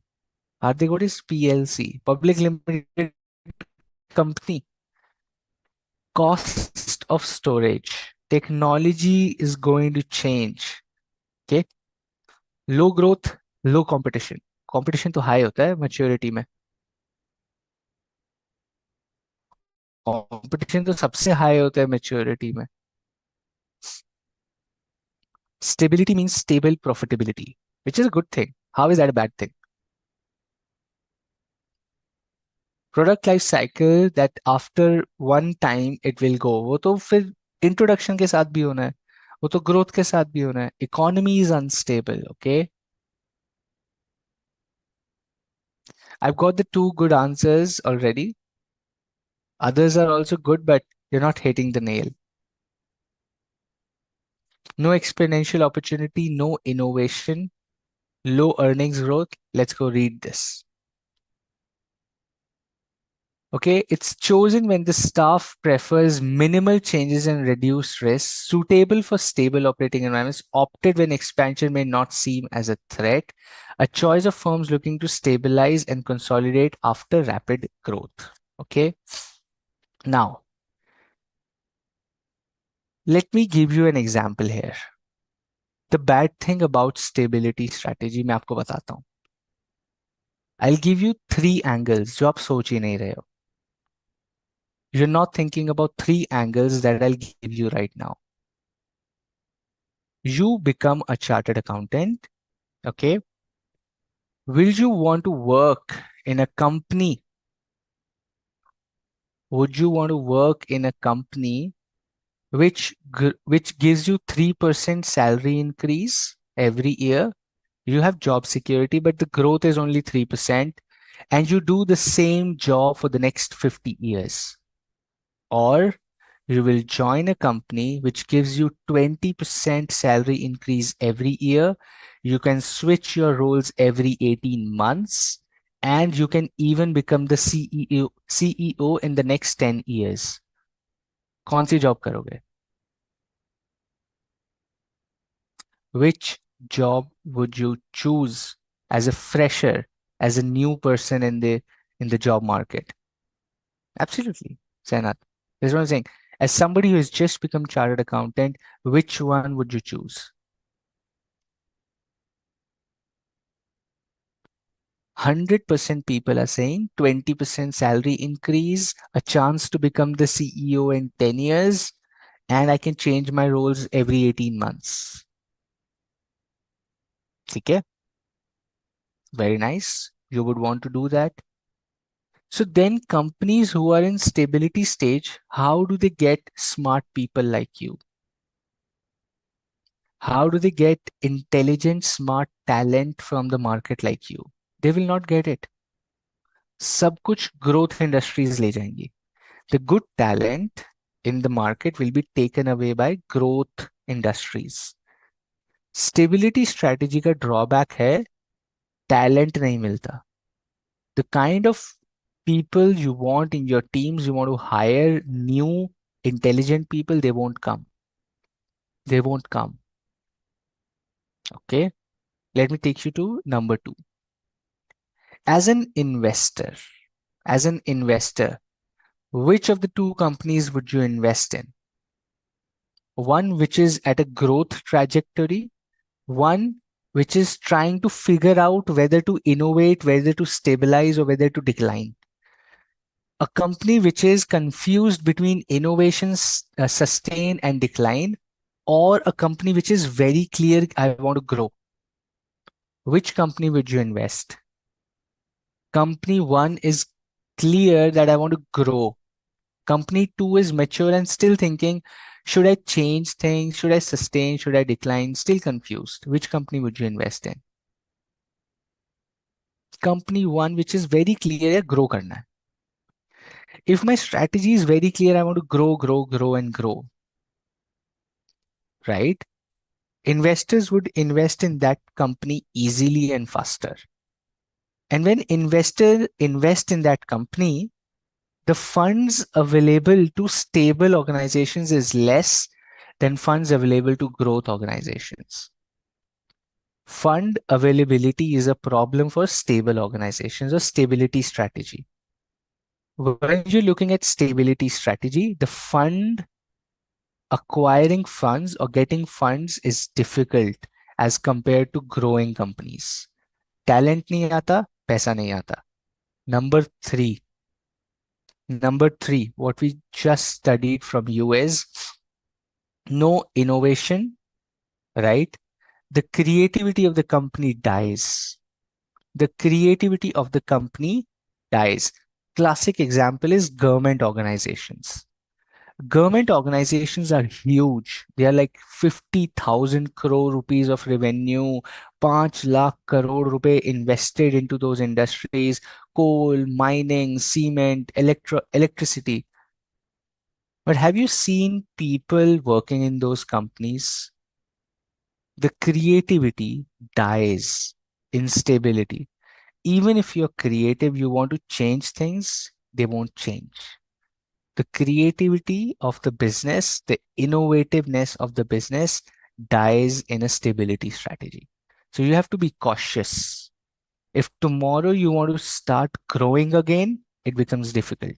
Hardik, what is PLC? Public Limited Company. Cost of storage. Technology is going to change. Okay. Low growth, low competition. Competition तो high होता है maturity में. Competition तो सबसे high होता है maturity में. Stability means stable profitability, which is a good thing. How is that a bad thing? Product life cycle that after one time it will go. वो तो फिर introduction के साथ भी होना है. वो तो growth के साथ भी होना है. Economy is unstable. Okay. I've got the two good answers already. Others are also good, but you're not hitting the nail. No exponential opportunity, no innovation, low earnings growth. Let's go read this. Okay, it's chosen when the staff prefers minimal changes and reduced risk, suitable for stable operating environments, opted when expansion may not seem as a threat, a choice of firms looking to stabilize and consolidate after rapid growth. Okay, now let me give you an example here. The bad thing about stability strategy मैं आपको बताता हूँ. I'll give you three angles जो आप सोच ही नहीं रहे हो. You're not thinking about three angles that I'll give you right now. You become a chartered accountant. Okay. Will you want to work In a company, would you want to work in a company which gives you 3% salary increase every year? You have job security, but the growth is only 3%, and you do the same job for the next 50 years. Or you will join a company which gives you 20% salary increase every year. You can switch your roles every 18 months, and you can even become the CEO in the next 10 years. कौन सी job करोगे? Which job would you choose as a fresher, as a new person in the job market? Absolutely, Sainath. That's what I'm saying. As somebody who has just become chartered accountant, which one would you choose? 100% people are saying 20% salary increase, a chance to become the CEO in 10 years, and I can change my roles every 18 months. Okay, very nice. You would want to do that. So then companies who are in stability stage, how do they get smart people like you? How do they get intelligent, smart talent from the market like you? They will not get it. सब कुछ growth industries ले जाएंगी. The good talent in the market will be taken away by growth industries. Stability strategy का drawback है talent नहीं मिलता. The kind of people you want in your teams, you want to hire new intelligent people, they won't come. They won't come. Okay. Let me take you to number two. As an investor, as an investor, which of the two companies would you invest in? One which is at a growth trajectory, one which is trying to figure out whether to innovate, whether to stabilize, or whether to decline. A company which is confused between innovations, sustain and decline, or a company which is very clear, I want to grow. Which company would you invest? Company one is clear that I want to grow. Company two is mature and still thinking, should I change things? Should I sustain? Should I decline? Still confused. Which company would you invest in? Company one, which is very clear, grow karna hai. If my strategy is very clear, I want to grow, grow, grow, and grow, right? Investors would invest in that company easily and faster. And when investors invest in that company, the funds available to stable organizations is less than funds available to growth organizations. Fund availability is a problem for stable organizations or stability strategy. When you're looking at stability strategy, the fund acquiring funds or getting funds is difficult as compared to growing companies. Talent नहीं आता, पैसा नहीं आता. Number three, what we just studied from you is no innovation, right? The creativity of the company dies. The creativity of the company dies. Classic example is government organizations. Government organizations are huge. They are like 50,000 crore rupees of revenue, 5 lakh crore rupees invested into those industries, coal, mining, cement, electricity. But have you seen people working in those companies? The creativity dies in stability. Even if you're creative, you want to change things, they won't change. The creativity of the business, the innovativeness of the business dies in a stability strategy. So you have to be cautious. If tomorrow you want to start growing again, it becomes difficult.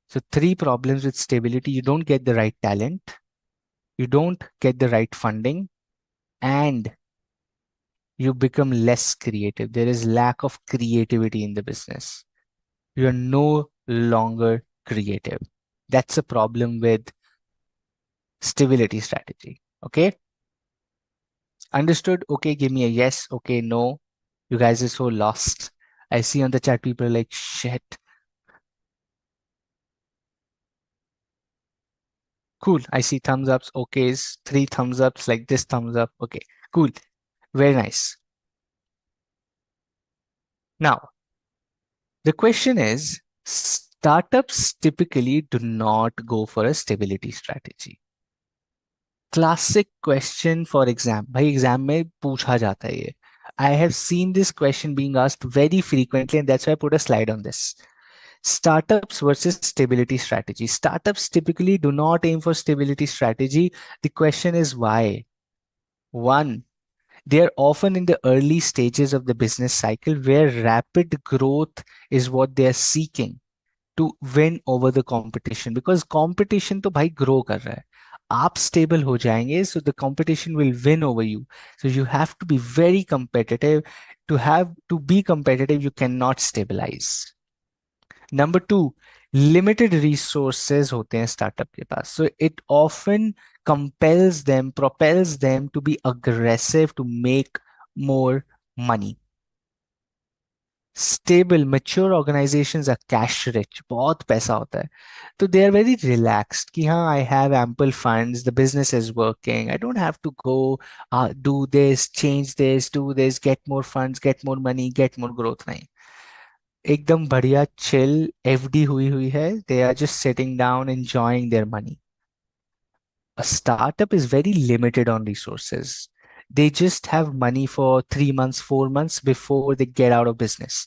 So three problems with stability: you don't get the right talent, you don't get the right funding, and you become less creative. There is lack of creativity in the business. You are no longer creative. That's a problem with stability strategy. Okay. Understood? Okay. Give me a yes. Okay. No. You guys are so lost. I see on the chat people are like, shit. Cool. I see thumbs ups, okays, three thumbs ups, like this thumbs up. Okay, cool. Very nice. Now, the question is, startups typically do not go for a stability strategy. Classic question for exam. भाई exam में पूछा जाता है ये. I have seen this question being asked very frequently, and that's why I put a slide on this. Startups versus stability strategy. Startups typically do not aim for stability strategy. The question is why? One, they are often in the early stages of the business cycle where rapid growth is what they are seeking to win over the competition, because competition तो भाई grow कर रहा है. आप stable हो जाएंगे, so the competition will win over you. So you have to be very competitive. To be competitive, you cannot stabilize. Number two, limited resources होते हैं startup के पास. So it often propels them to be aggressive to make more money. Stable mature organizations are cash rich, बहुत पैसा होता है, तो they are very relaxed कि हाँ, I have ample funds, the business is working, I don't have to go do this, change this, do this, get more funds, get more money, get more growth. नहीं, एकदम बढ़िया chill FD हुई है, they are just sitting down enjoying their money. A startup is very limited on resources. They just have money for 3 months, 4 months before they get out of business.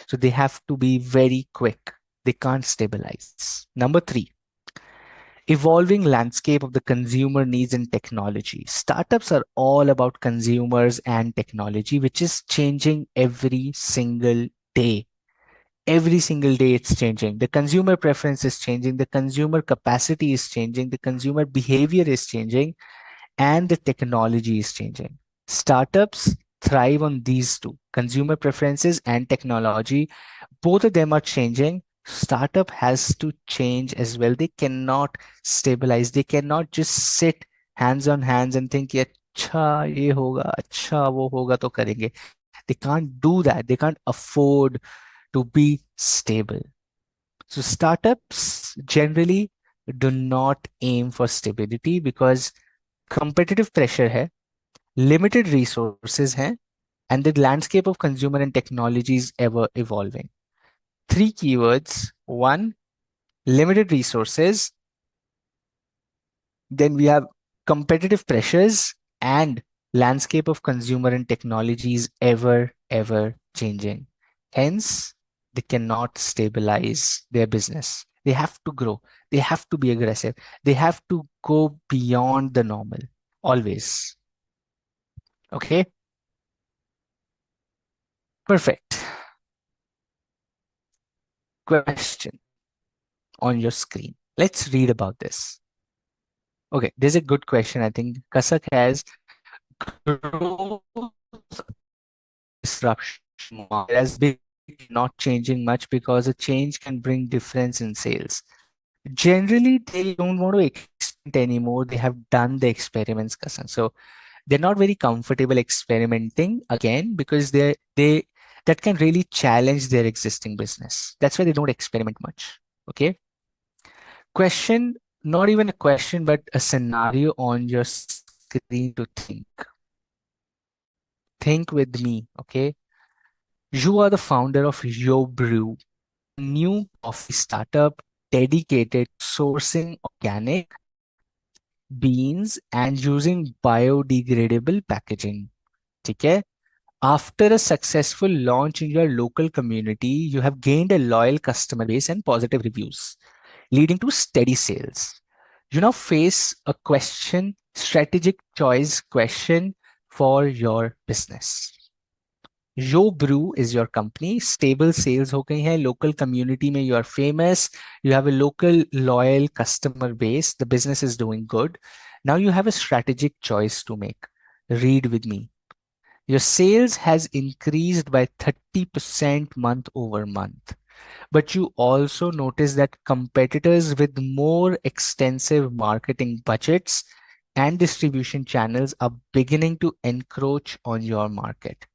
So they have to be very quick. They can't stabilize. Number three, evolving landscape of the consumer needs and technology. Startups are all about consumers and technology, which is changing every single day. Every single day it's changing. The consumer preference is changing, the consumer capacity is changing, the consumer behavior is changing, and the technology is changing. Startups thrive on these two, consumer preferences and technology. Both of them are changing. Startup has to change as well. They cannot stabilize. They cannot just sit hands on hands and think, "ये अच्छा ये होगा, अच्छा वो होगा तो करेंगे." They can't do that. They can't afford to be stable. So startups generally do not aim for stability because competitive pressure है, limited resources हैं, and the landscape of consumer and technology is ever evolving. Three keywords. One, limited resources. Then we have competitive pressures, and landscape of consumer and technology is ever changing. Hence, they cannot stabilize their business. They have to grow. They have to be aggressive. They have to go beyond the normal. Always. Okay? Perfect. Question on your screen. Let's read about this. Okay, this is a good question. I think Kasak has growth disruption, whereas big not changing much because a change can bring difference in sales. Generally, they don't want to experiment anymore. They have done the experiments, Kasak. So they're not very comfortable experimenting again because they that can really challenge their existing business. That's why they don't experiment much. Okay. Question, not even a question, but a scenario on your screen to think. Think with me, okay? You are the founder of Yo Brew, a new coffee startup dedicated to sourcing organic beans and using biodegradable packaging. Okay? After a successful launch in your local community, you have gained a loyal customer base and positive reviews, leading to steady sales. You now face a question, strategic choice question for your business. Yo Brew is your company, stable sales हो गई हैं, local community में you are famous, you have a local loyal customer base, the business is doing good. Now you have a strategic choice to make. Read with me. Your sales has increased by 30% month over month. But you also notice that competitors with more extensive marketing budgets and distribution channels are beginning to encroach on your market.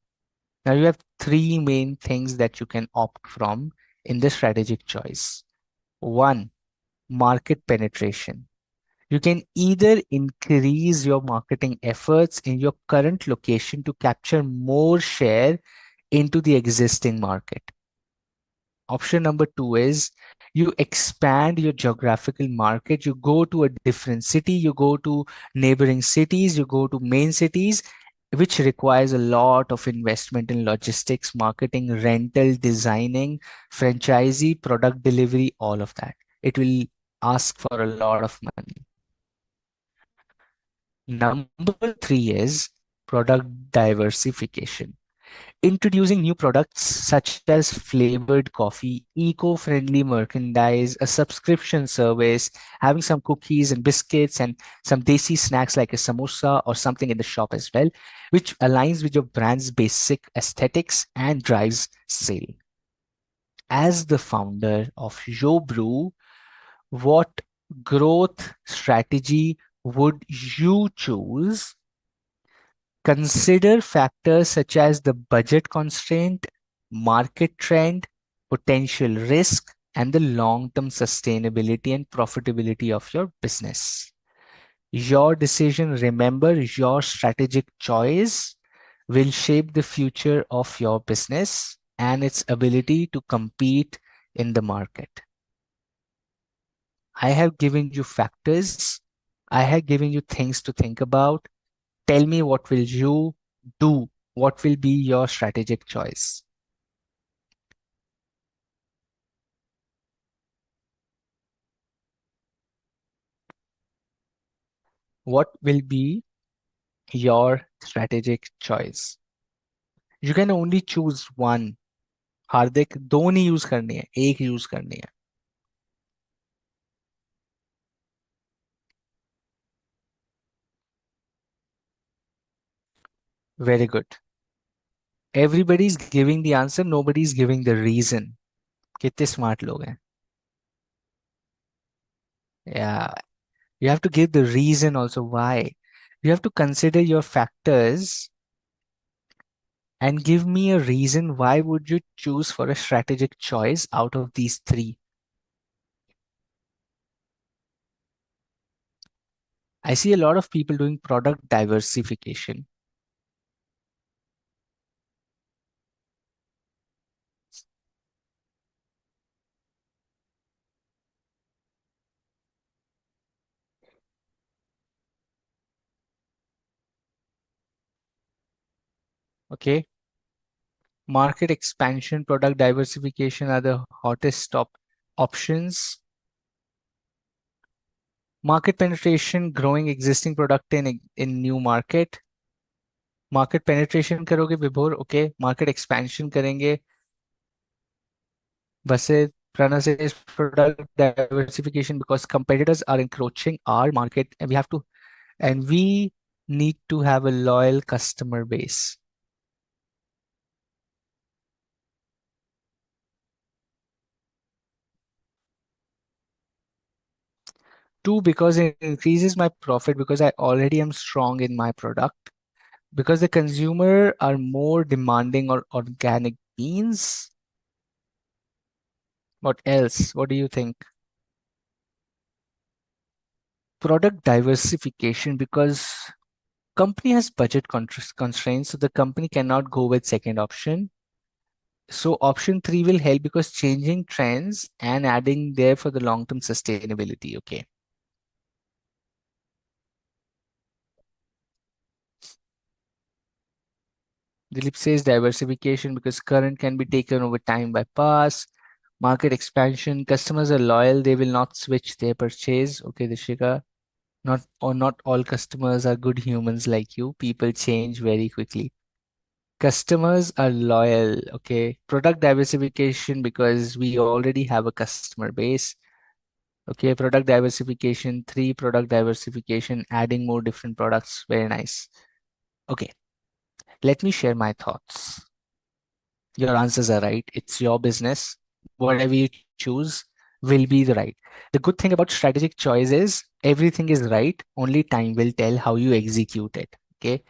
Now you have three main things that you can opt from in the strategic choice. One, market penetration. You can either increase your marketing efforts in your current location to capture more share into the existing market. Option number two is you expand your geographical market. You go to a different city, you go to neighboring cities, you go to main cities, which requires a lot of investment in logistics, marketing, rental, designing, franchisee, product delivery, all of that. It will ask for a lot of money. Number three is product diversification. Introducing new products such as flavored coffee, eco-friendly merchandise, a subscription service, having some cookies and biscuits and some desi snacks like a samosa or something in the shop as well, which aligns with your brand's basic aesthetics and drives sale. As the founder of Yo Brew, what growth strategy would you choose? Consider factors such as the budget constraint, market trend, potential risk, and the long-term sustainability and profitability of your business. Your decision, remember, your strategic choice will shape the future of your business and its ability to compete in the market. I have given you factors. I have given you things to think about. Tell me, what will you do? What will be your strategic choice? What will be your strategic choice? You can only choose one. हार्दिक, दो नहीं use करनी है, एक use करनी है. Very good. Everybody is giving the answer, nobody is giving the reason. कितने smart लोग हैं. Yeah, you have to give the reason also why. You have to consider your factors and give me a reason why would you choose for a strategic choice out of these three. I see a lot of people doing product diversification. Okay. Market expansion, product diversification are the hottest top options. Market penetration, growing existing product in new market. Market penetration करोगे विभोर, okay. Market expansion करेंगे. Basit Prana says product diversification because competitors are encroaching our market and we need to have a loyal customer base. Two, because it increases my profit because I already am strong in my product. Because the consumer are more demanding or organic beans. What else? What do you think? Product diversification because company has budget constraints, so the company cannot go with second option. So option three will help because changing trends and adding there for the long-term sustainability. Okay. Dilip says diversification because current can be taken over time by past. Market expansion, customers are loyal, they will not switch their purchase. Okay, Dishika. Not all customers are good humans like you. People change very quickly. Customers are loyal. Okay. Product diversification because we already have a customer base. Okay. Product diversification, three, product diversification, adding more different products. Very nice. Okay. Let me share my thoughts. Your answers are right. It's your business. Whatever you choose will be the right. The good thing about strategic choice is everything is right. Only time will tell how you execute it. Okay.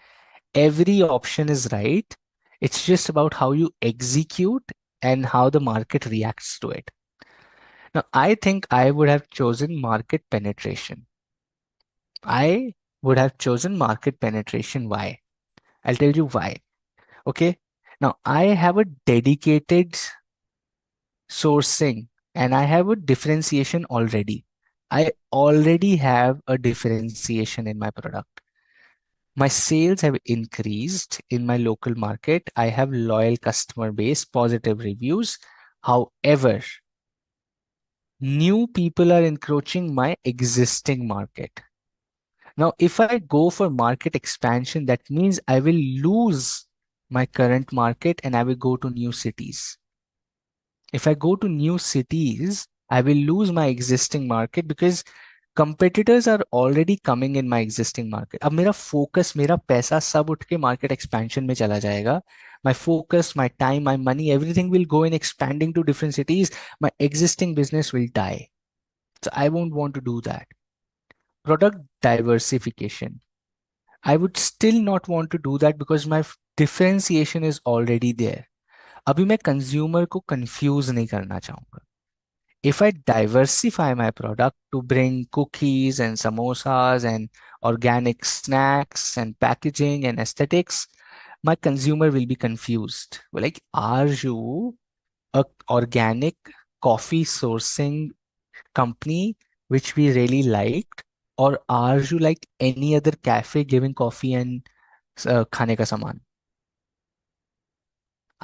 Every option is right. It's just about how you execute and how the market reacts to it. Now, I think I would have chosen market penetration. I would have chosen market penetration. Why? I'll tell you why. Okay. Now, I have a dedicated sourcing and I have a differentiation already. I already have a differentiation in my product. My sales have increased in my local market. I have loyal customer base, positive reviews. However, new people are encroaching my existing market. Now, if I go for market expansion, that means I will lose my current market and I will go to new cities. If I go to new cities, I will lose my existing market because competitors are already coming in my existing market. अब मेरा focus, मेरा पैसा सब उठ के market expansion में चला जाएगा. My focus, my time, my money, everything will go in expanding to different cities. My existing business will die. So I won't want to do that. Product diversification. I would still not want to do that because my differentiation is already there. अभी मैं consumer को confuse नहीं करना चाहूंगा. If I diversify my product to bring cookies and samosas and organic snacks and packaging and aesthetics, my consumer will be confused. Like, are you a organic coffee sourcing company which we really liked, or are you like any other cafe giving coffee and खाने का सामान?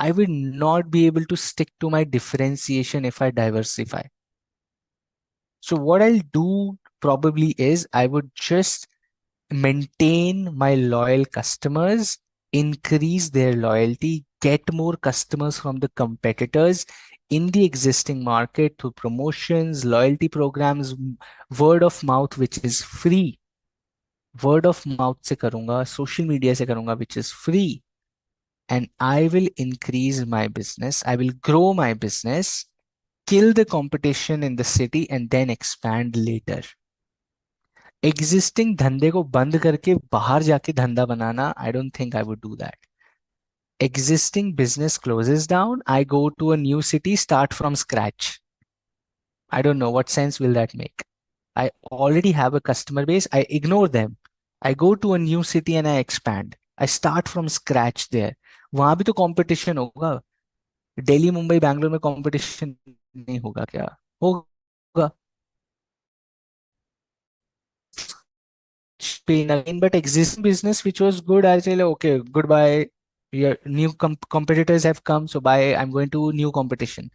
I will not be able to stick to my differentiation if I diversify. So what I'll do probably is I would just maintain my loyal customers, increase their loyalty, get more customers from the competitors in the existing market through promotions, loyalty programs, word of mouth, which is free. Word of mouth से करूंगा, social media से करूंगा, which is free. And I will increase my business. I will grow my business, kill the competition in the city, and then expand later. Existing धंधे को बंद करके बाहर जाके धंधा बनाना, I don't think I would do that. Existing business closes down, I go to a new city, start from scratch. I don't know what sense will that make. I already have a customer base, I ignore them. I go to a new city and I expand. I start from scratch there. वहां भी तो competition होगा. दिल्ली मुंबई बैंगलोर में competition नहीं होगा क्या? होगा. Pain again, but existing business which was good, I'll say, like, okay, goodbye. Your new competitors have come, so bye. I'm going to new competition,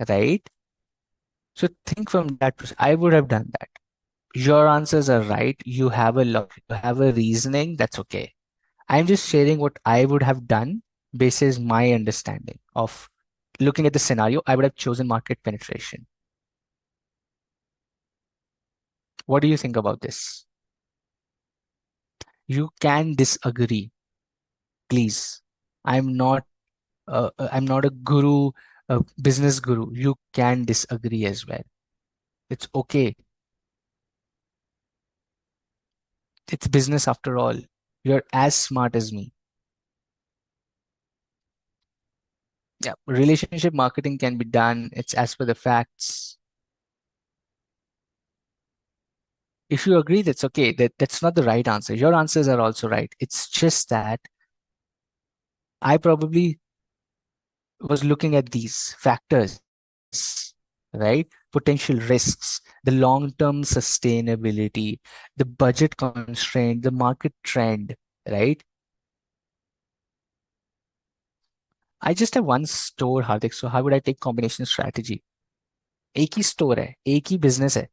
right? So think from that perspective. I would have done that. Your answers are right. You have a lot, you have a reasoning. That's okay. I'm just sharing what I would have done basis my understanding of looking at the scenario. I would have chosen market penetration. What do you think about this? You can disagree, please. I'm not I'm not a guru, a business guru. You can disagree as well. It's okay. It's business after all. You're as smart as me. Yeah, relationship marketing can be done. It's as per the facts. If you agree, that's okay. That's not the right answer. Your answers are also right. It's just that I probably was looking at these factors, right? Potential risks, the long-term sustainability, the budget constraint, the market trend, right? I just have one store, Hardik. So how would I take combination strategy? एक ही store है, एक ही business है.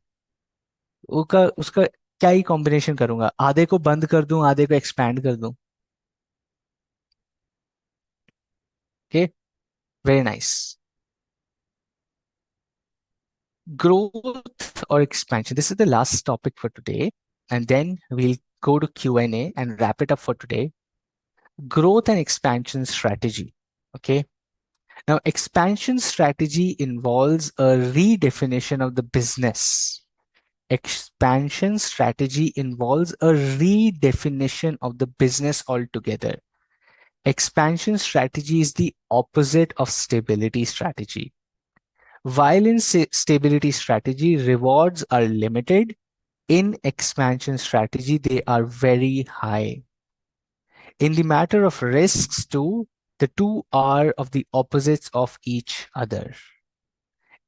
उसका उसका क्या ही combination करूंगा? आधे को बंद कर दूं, आधे को एक्सपैंड कर दूं. Okay, very nice. Growth or expansion. This is the last topic for today, and then we'll go to Q&A and wrap it up for today. Growth and expansion strategy. Okay. Now, expansion strategy involves a redefinition of the business. Expansion strategy involves a redefinition of the business altogether. Expansion strategy is the opposite of stability strategy. While in stability strategy, rewards are limited, in expansion strategy, they are very high. In the matter of risks too, the two are of the opposites of each other.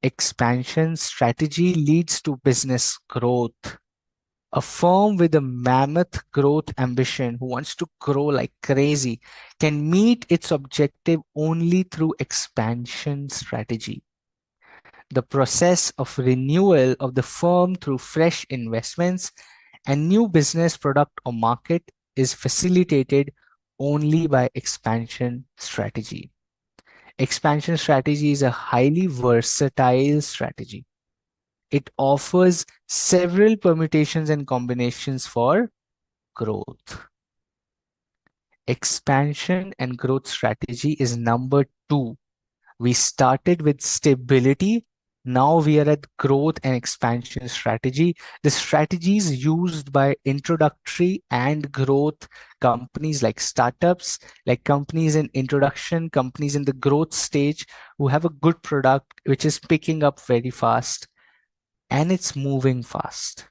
Expansion strategy leads to business growth. A firm with a mammoth growth ambition who wants to grow like crazy can meet its objective only through expansion strategy. The process of renewal of the firm through fresh investments and new business product or market is facilitated only by expansion strategy. Expansion strategy is a highly versatile strategy. It offers several permutations and combinations for growth. Expansion and growth strategy is number two. We started with stability. Now we are at growth and expansion strategy. The strategies used by introductory and growth companies like startups, like companies in introduction, companies in the growth stage who have a good product which is picking up very fast and it's moving fast.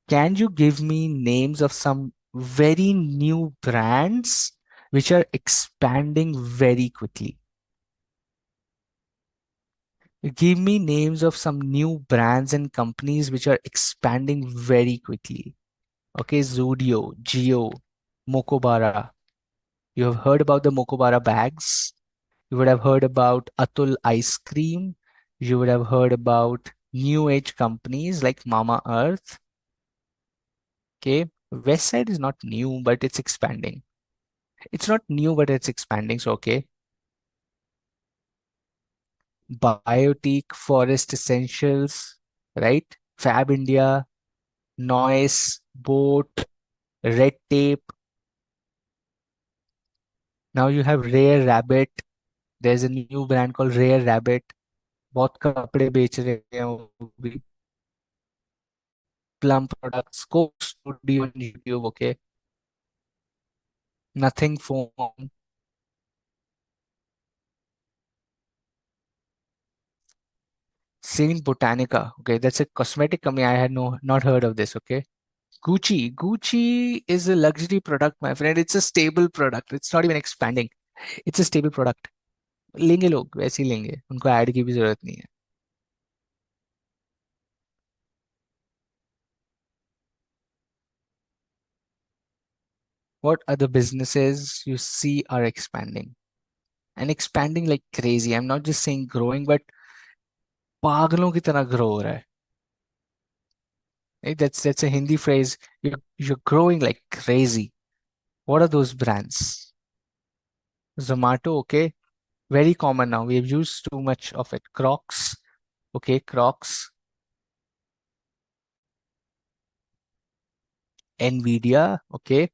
Can you give me names of some very new brands which are expanding very quickly? Give me names of some new brands and companies which are expanding very quickly. Okay, Zudio, Geo, Mokobara. You have heard about the Mokobara bags. You would have heard about Atul ice cream. You would have heard about new age companies like Mama Earth. Okay, West Side is not new, but it's expanding. It's not new, but it's expanding. So, okay. Biotique, Forest Essentials, right? Fab India, Noise, Boat, Red Tape. Now you have Rare Rabbit. There's a new brand called Rare Rabbit. बहुत कपड़े बेच रहे हैं वो भी. Plum Products, Coke Studio on YouTube, okay. Nothing Phone, Saint Botanica. Okay, that's a cosmetic company. I had not heard of this. Okay, Gucci is a luxury product, my friend. It's a stable product. It's not even expanding. It's a stable product. लेंगे लोग वैसे ही लेंगे उनको add की भी जरूरत नहीं है. What other businesses you see are expanding and expanding like crazy? I'm not just saying growing, but पागलों की तरह grow हो रहा है. Right? That's a Hindi phrase. You're growing like crazy. What are those brands? Zomato, okay, very common now. We've used too much of it. Crocs, okay, Crocs. Nvidia, okay.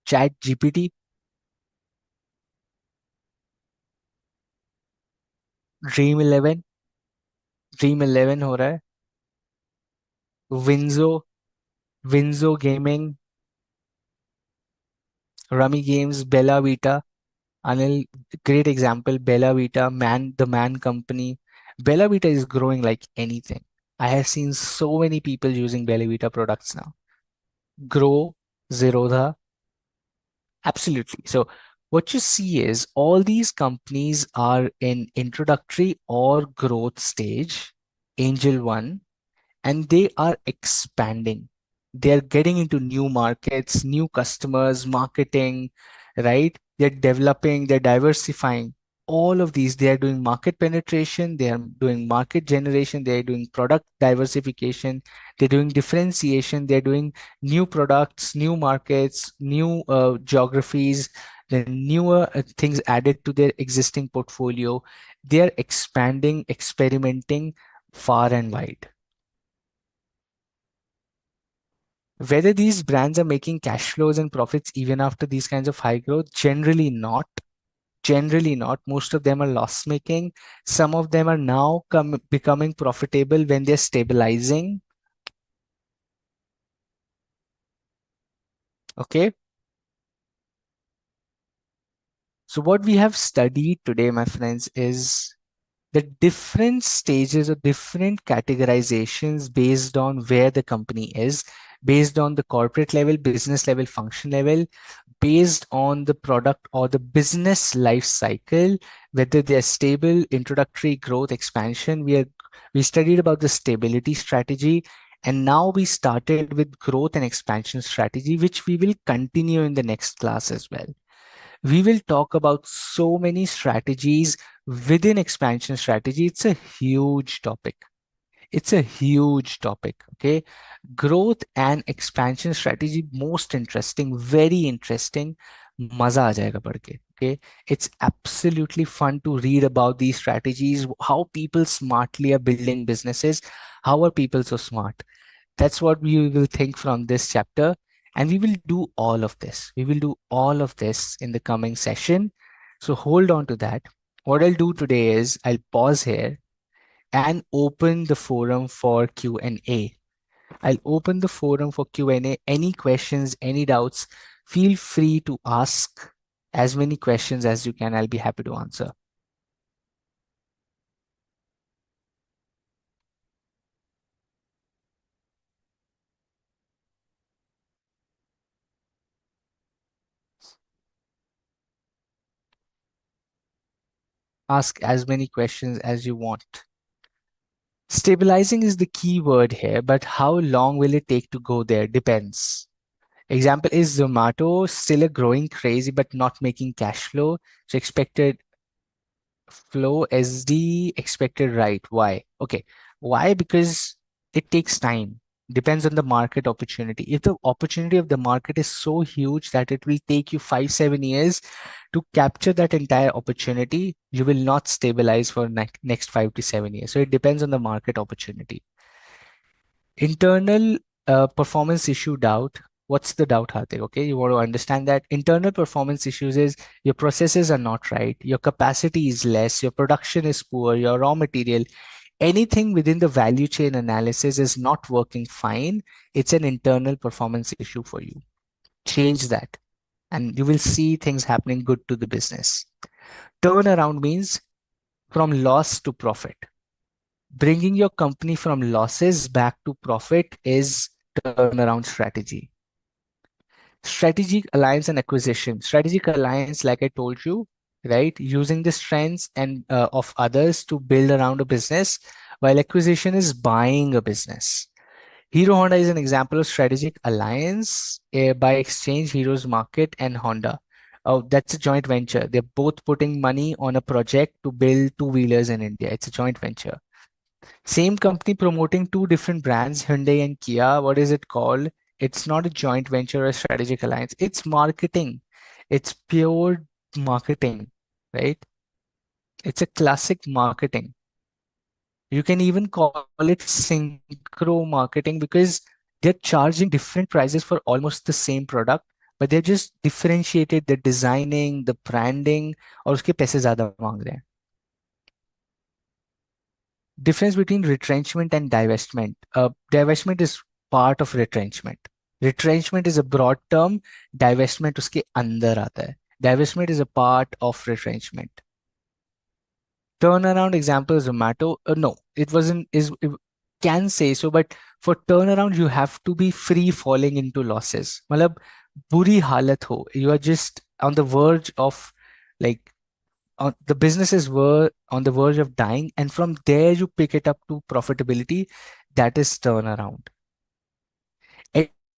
Chat GPT, Dream 11, Dream 11 हो रहा है. Winzo, Winzo Gaming, Rummy Games, Bella Vita. Anil, great example. Bella Vita, the Man Company. Bella Vita is growing like anything. I have seen so many people using Bella Vita products now. Grow, Zerodha, absolutely. So what you see is all these companies are in introductory or growth stage, Angel One, and they are expanding. They're getting into new markets, new customers, marketing, right? They're developing, they're diversifying. All of these, they are doing market penetration, they are doing market generation, they are doing product diversification, they're doing differentiation, they're doing new products, new markets, new geographies, the newer things added to their existing portfolio. They are expanding, experimenting far and wide. Whether these brands are making cash flows and profits even after these kinds of high growth, generally not. Generally not. Most of them are loss making. Some of them are now becoming profitable when they're stabilizing. Okay. So what we have studied today, my friends, is the different stages or different categorizations based on where the company is, based on the corporate level, business level, function level, based on the product or the business life cycle, whether they're stable, introductory, growth, expansion. We studied about the stability strategy, and now we started with growth and expansion strategy, which we will continue in the next class as well. We will talk about so many strategies within expansion strategy. It's a huge topic. It's a huge topic. Okay. Growth and expansion strategy, most interesting, very interesting. मजा आ जाएगा पढ़ के. Okay. It's absolutely fun to read about these strategies, how people smartly are building businesses. How are people so smart? That's what we will think from this chapter. And we will do all of this. We will do all of this in the coming session. So hold on to that. What I'll do today is I'll pause here and open the forum for Q&A. I'll open the forum for Q&A. Any questions, any doubts, feel free to ask as many questions as you can. I'll be happy to answer. Ask as many questions as you want. Stabilizing is the key word here, but how long will it take to go there? Depends. Example is Zomato still a growing crazy but not making cash flow. So expected flow SD expected right. Why? Okay. Why? Because it takes time. Depends on the market opportunity. If the opportunity of the market is so huge that it will take you 5, 7 years to capture that entire opportunity, you will not stabilize for next 5 to 7 years. So it depends on the market opportunity. Internal performance issue doubt. What's the doubt, Hardik? Okay, you want to understand that internal performance issues is your processes are not right, your capacity is less, your production is poor, your raw material, anything within the value chain analysis is not working fine. It's an internal performance issue for you. Change that, and you will see things happening good to the business. Turnaround means from loss to profit. Bringing your company from losses back to profit is turnaround strategy. Strategic alliance and acquisition. Strategic alliance, like I told you, right? Using the strengths and of others to build around a business, while acquisition is buying a business. Hero Honda is an example of strategic alliance by exchange Hero's market and Honda. Oh, that's a joint venture. They're both putting money on a project to build two-wheelers in India. It's a joint venture. Same company promoting two different brands, Hyundai and Kia. What is it called? It's not a joint venture or a strategic alliance. It's marketing. It's pure marketing, right? It's a classic marketing. You can even call it synchro marketing because they're charging different prices for almost the same product, but they're just differentiated the designing, the branding, और उसके पैसे ज़्यादा मांग रहे हैं. Difference between retrenchment and divestment. Divestment is part of retrenchment. Retrenchment is a broad term. Divestment उसके अंदर आता है. Divestment is a part of retrenchment. Turnaround example is Zomato. No, it wasn't. It can say so, but for turnaround you have to be free falling into losses. मतलब बुरी हालत हो. You are just on the verge of like the businesses were on the verge of dying, and from there you pick it up to profitability. That is turnaround.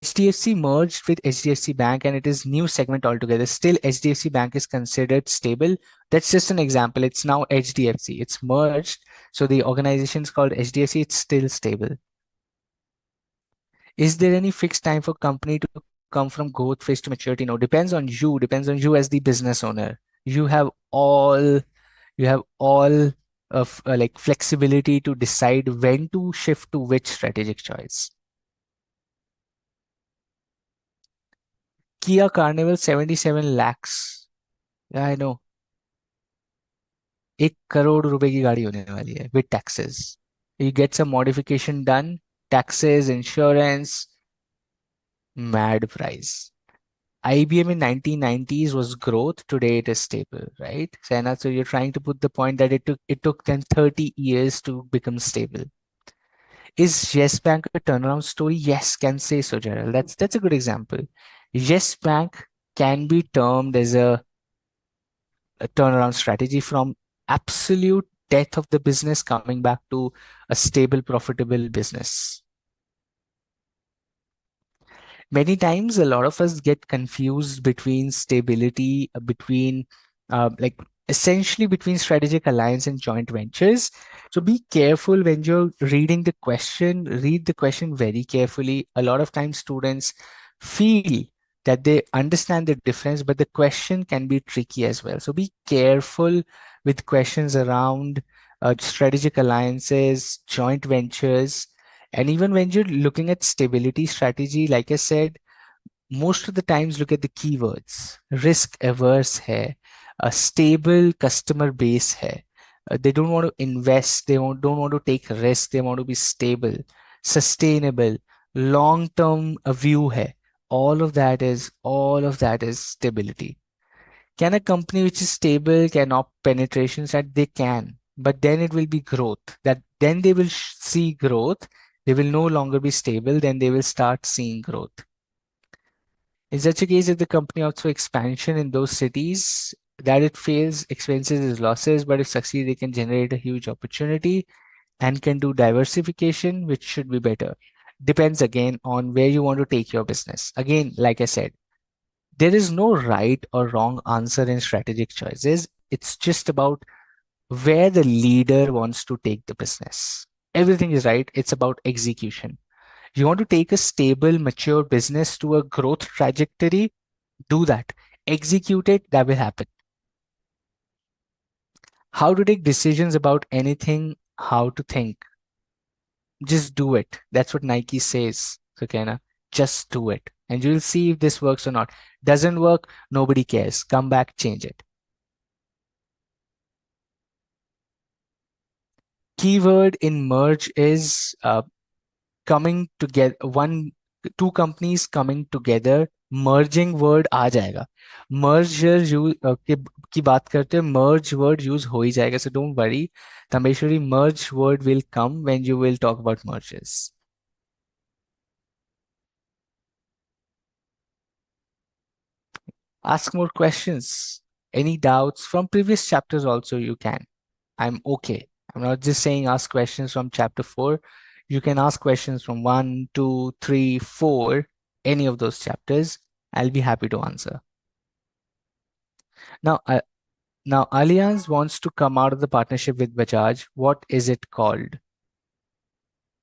HDFC merged with HDFC Bank and it is new segment altogether. Still, HDFC Bank is considered stable. That's just an example. It's now HDFC. It's merged. So the organization is called HDFC. It's still stable. Is there any fixed time for company to come from growth phase to maturity? No, depends on you. Depends on you as the business owner. You have all you have all of like flexibility to decide when to shift to which strategic choice. Kia Carnival 77 lakhs. Yeah, I know. 1 crore रुपए की गाड़ी होने वाली है with taxes. You get some modification done, taxes, insurance, mad price. IBM in 1990s was growth. Today it is stable, right? Sena, so you're trying to put the point that it took them 30 years to become stable. Is Yes Bank a turnaround story? Yes, can say so, Gerald. That's a good example. Yes Bank can be termed as a turnaround strategy from absolute death of the business coming back to a stable, profitable business. Many times a lot of us get confused between stability between like essentially between strategic alliance and joint ventures. So be careful when you're reading the question, read the question very carefully. A lot of times students feel that they understand the difference, but the question can be tricky as well. So be careful with questions around strategic alliances, joint ventures. And even when you're looking at stability strategy, like I said, most of the times look at the keywords. Risk averse है, a stable customer base है. They don't want to invest, don't want to take risk, they want to be stable, sustainable, long term view है. All of that is stability. Can a company which is stable can up penetrations? That they can, but then it will be growth. That then they will see growth. They will no longer be stable. Then they will start seeing growth. In such a case, if the company opts for expansion in those cities that it fails, expenses is losses, but if succeed, they can generate a huge opportunity and can do diversification, which should be better. Depends again on where you want to take your business. Again, like I said, there is no right or wrong answer in strategic choices. It's just about where the leader wants to take the business. Everything is right. It's about execution. You want to take a stable, mature business to a growth trajectory, do that. Execute it, that will happen. How to take decisions about anything, how to think. Just do it. That's what Nike says, Sakena. Just do it. And you'll see if this works or not. Doesn't work, nobody cares. Come back, change it. Keyword in merge is coming together. Two companies coming together. Merging word आ जाएगा. Merger use की बात करते हैं, मर्ज word use हो ही जाएगा. So don't worry Tameshwari, merge word will come when you will talk about mergers. Ask more questions. Any doubts from previous chapters also you can. I'm okay. I'm not just saying ask questions from chapter 4. You can ask questions from 1, 2, 3, 4, any of those chapters. I'll be happy to answer. Now, now Allianz wants to come out of the partnership with Bajaj. What is it called?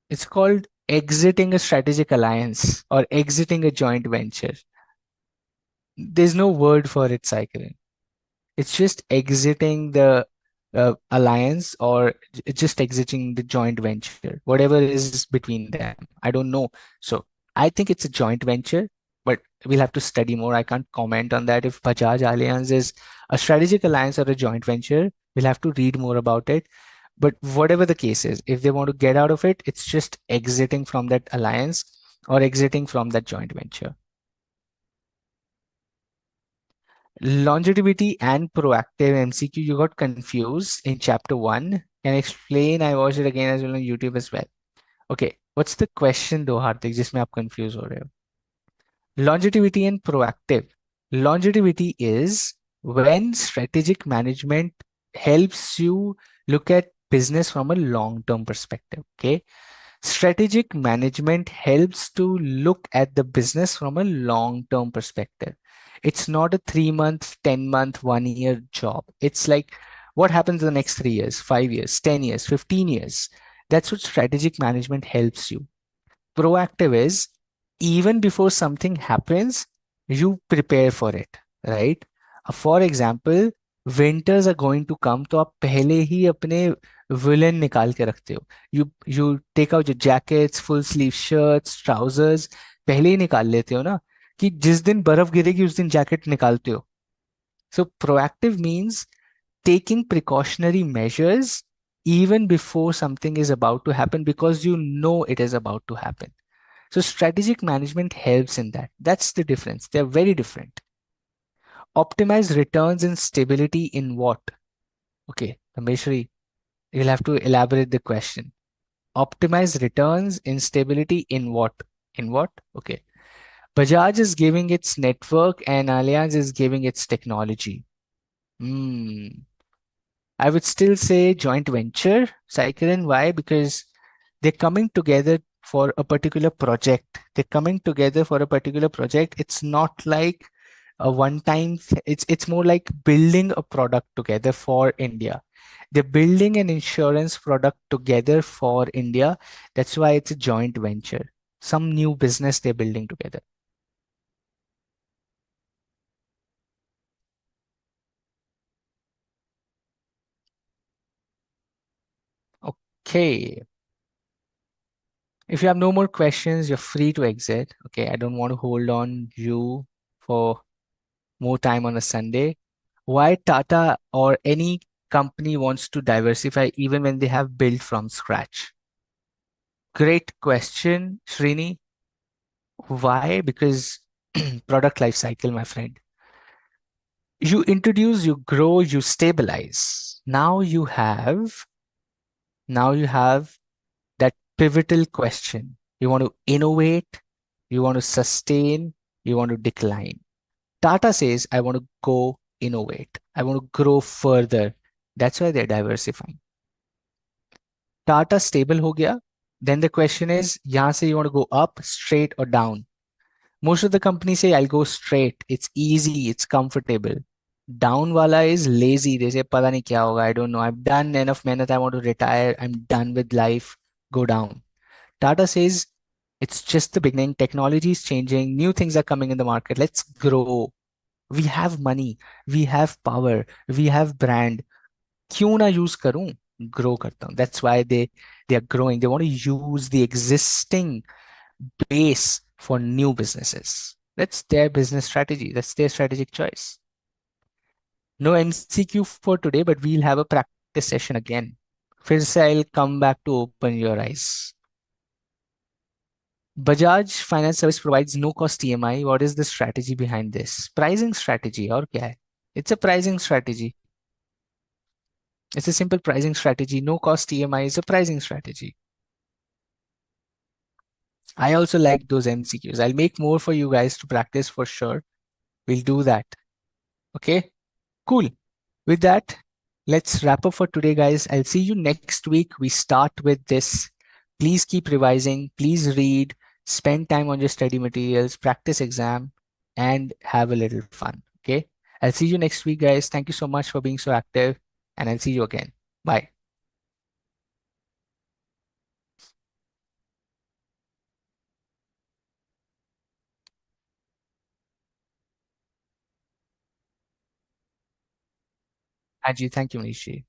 It's called exiting a strategic alliance or exiting a joint venture. There's no word for it, Cycling. It's just exiting the alliance or just exiting the joint venture, whatever is between them. I don't know. So I think it's a joint venture, but we'll have to study more. I can't comment on that. If Bajaj Allianz is a strategic alliance or a joint venture, we'll have to read more about it. But whatever the case is, if they want to get out of it, it's just exiting from that alliance or exiting from that joint venture. Longevity and proactive MCQ, you got confused in chapter 1. Can I explain? I watched it again as well on YouTube as well. Okay, what's the question though, Hardik? जिसमें आप confused हो रहे हो? Longevity and proactive. Longevity is when strategic management helps you look at business from a long-term perspective. Okay. Strategic management helps to look at the business from a long-term perspective. It's not a 3 month, 10 month, 1 year job. It's like what happens in the next 3 years, 5 years, 10 years, 15 years. That's what strategic management helps you. Proactive is even before something happens, you prepare for it, right? For example, winters are going to come, तो आप पहले ही अपने villain निकाल के रखते हो. You take out your jackets, full sleeve shirts, trousers, पहले ही निकाल लेते हो ना, कि जिस दिन बर्फ गिरेगी उस दिन जैकेट निकालते हो. So proactive means taking precautionary measures even before something is about to happen because you know it is about to happen. So strategic management helps in that. That's the difference. They're very different. Optimize returns and stability in what? Okay, Rameshri, you'll have to elaborate the question. Optimize returns in stability in what? In what? Okay. Bajaj is giving its network and Allianz is giving its technology. Hmm. I would still say joint venture, cycle, and why? Because they're coming together for a particular project. They're coming together for a particular project. It's not like a one-time. It's more like building a product together for India. They're building an insurance product together for India. That's why it's a joint venture. Some new business they're building together. Okay. If you have no more questions, you're free to exit. Okay. I don't want to hold on you for more time on a Sunday. Why Tata or any company wants to diversify even when they have built from scratch? Great question, Srini. Why? Because product life cycle, my friend. You introduce, you grow, you stabilize. Now you have that pivotal question. You want to innovate, you want to sustain, you want to decline. Tata says, I want to go innovate. I want to grow further. That's why they're diversifying. Tata stable हो गया. Then the question is, यहाँ से you want to go up, straight or down? Most of the companies say, I'll go straight. It's easy, it's comfortable. Down wala is lazy. They say, पता नहीं क्या होगा. I don't know. I've done enough मेहनत. I want to retire. I'm done with life. Go down. Tata says, it's just the beginning. Technology is changing. New things are coming in the market. Let's grow. We have money. We have power. We have brand. क्यों ना use करूं? Grow करता हूं. That's why they are growing. They want to use the existing base for new businesses. That's their business strategy. That's their strategic choice. No MCQ for today, but we'll have a practice session again. फिर से I'll come back to open your eyes. Bajaj Finance Service provides no cost EMI. What is the strategy behind this? Pricing strategy और क्या है? It's a pricing strategy. It's a simple pricing strategy. No cost EMI is a pricing strategy. I also like those MCQs. I'll make more for you guys to practice for sure. We'll do that. Okay, cool. With that, let's wrap up for today, guys. I'll see you next week. We start with this. Please keep revising. Please read. Spend time on your study materials, practice exam, and have a little fun. Okay. I'll see you next week, guys. Thank you so much for being so active, and I'll see you again. Bye. Angie, thank you, Manishi.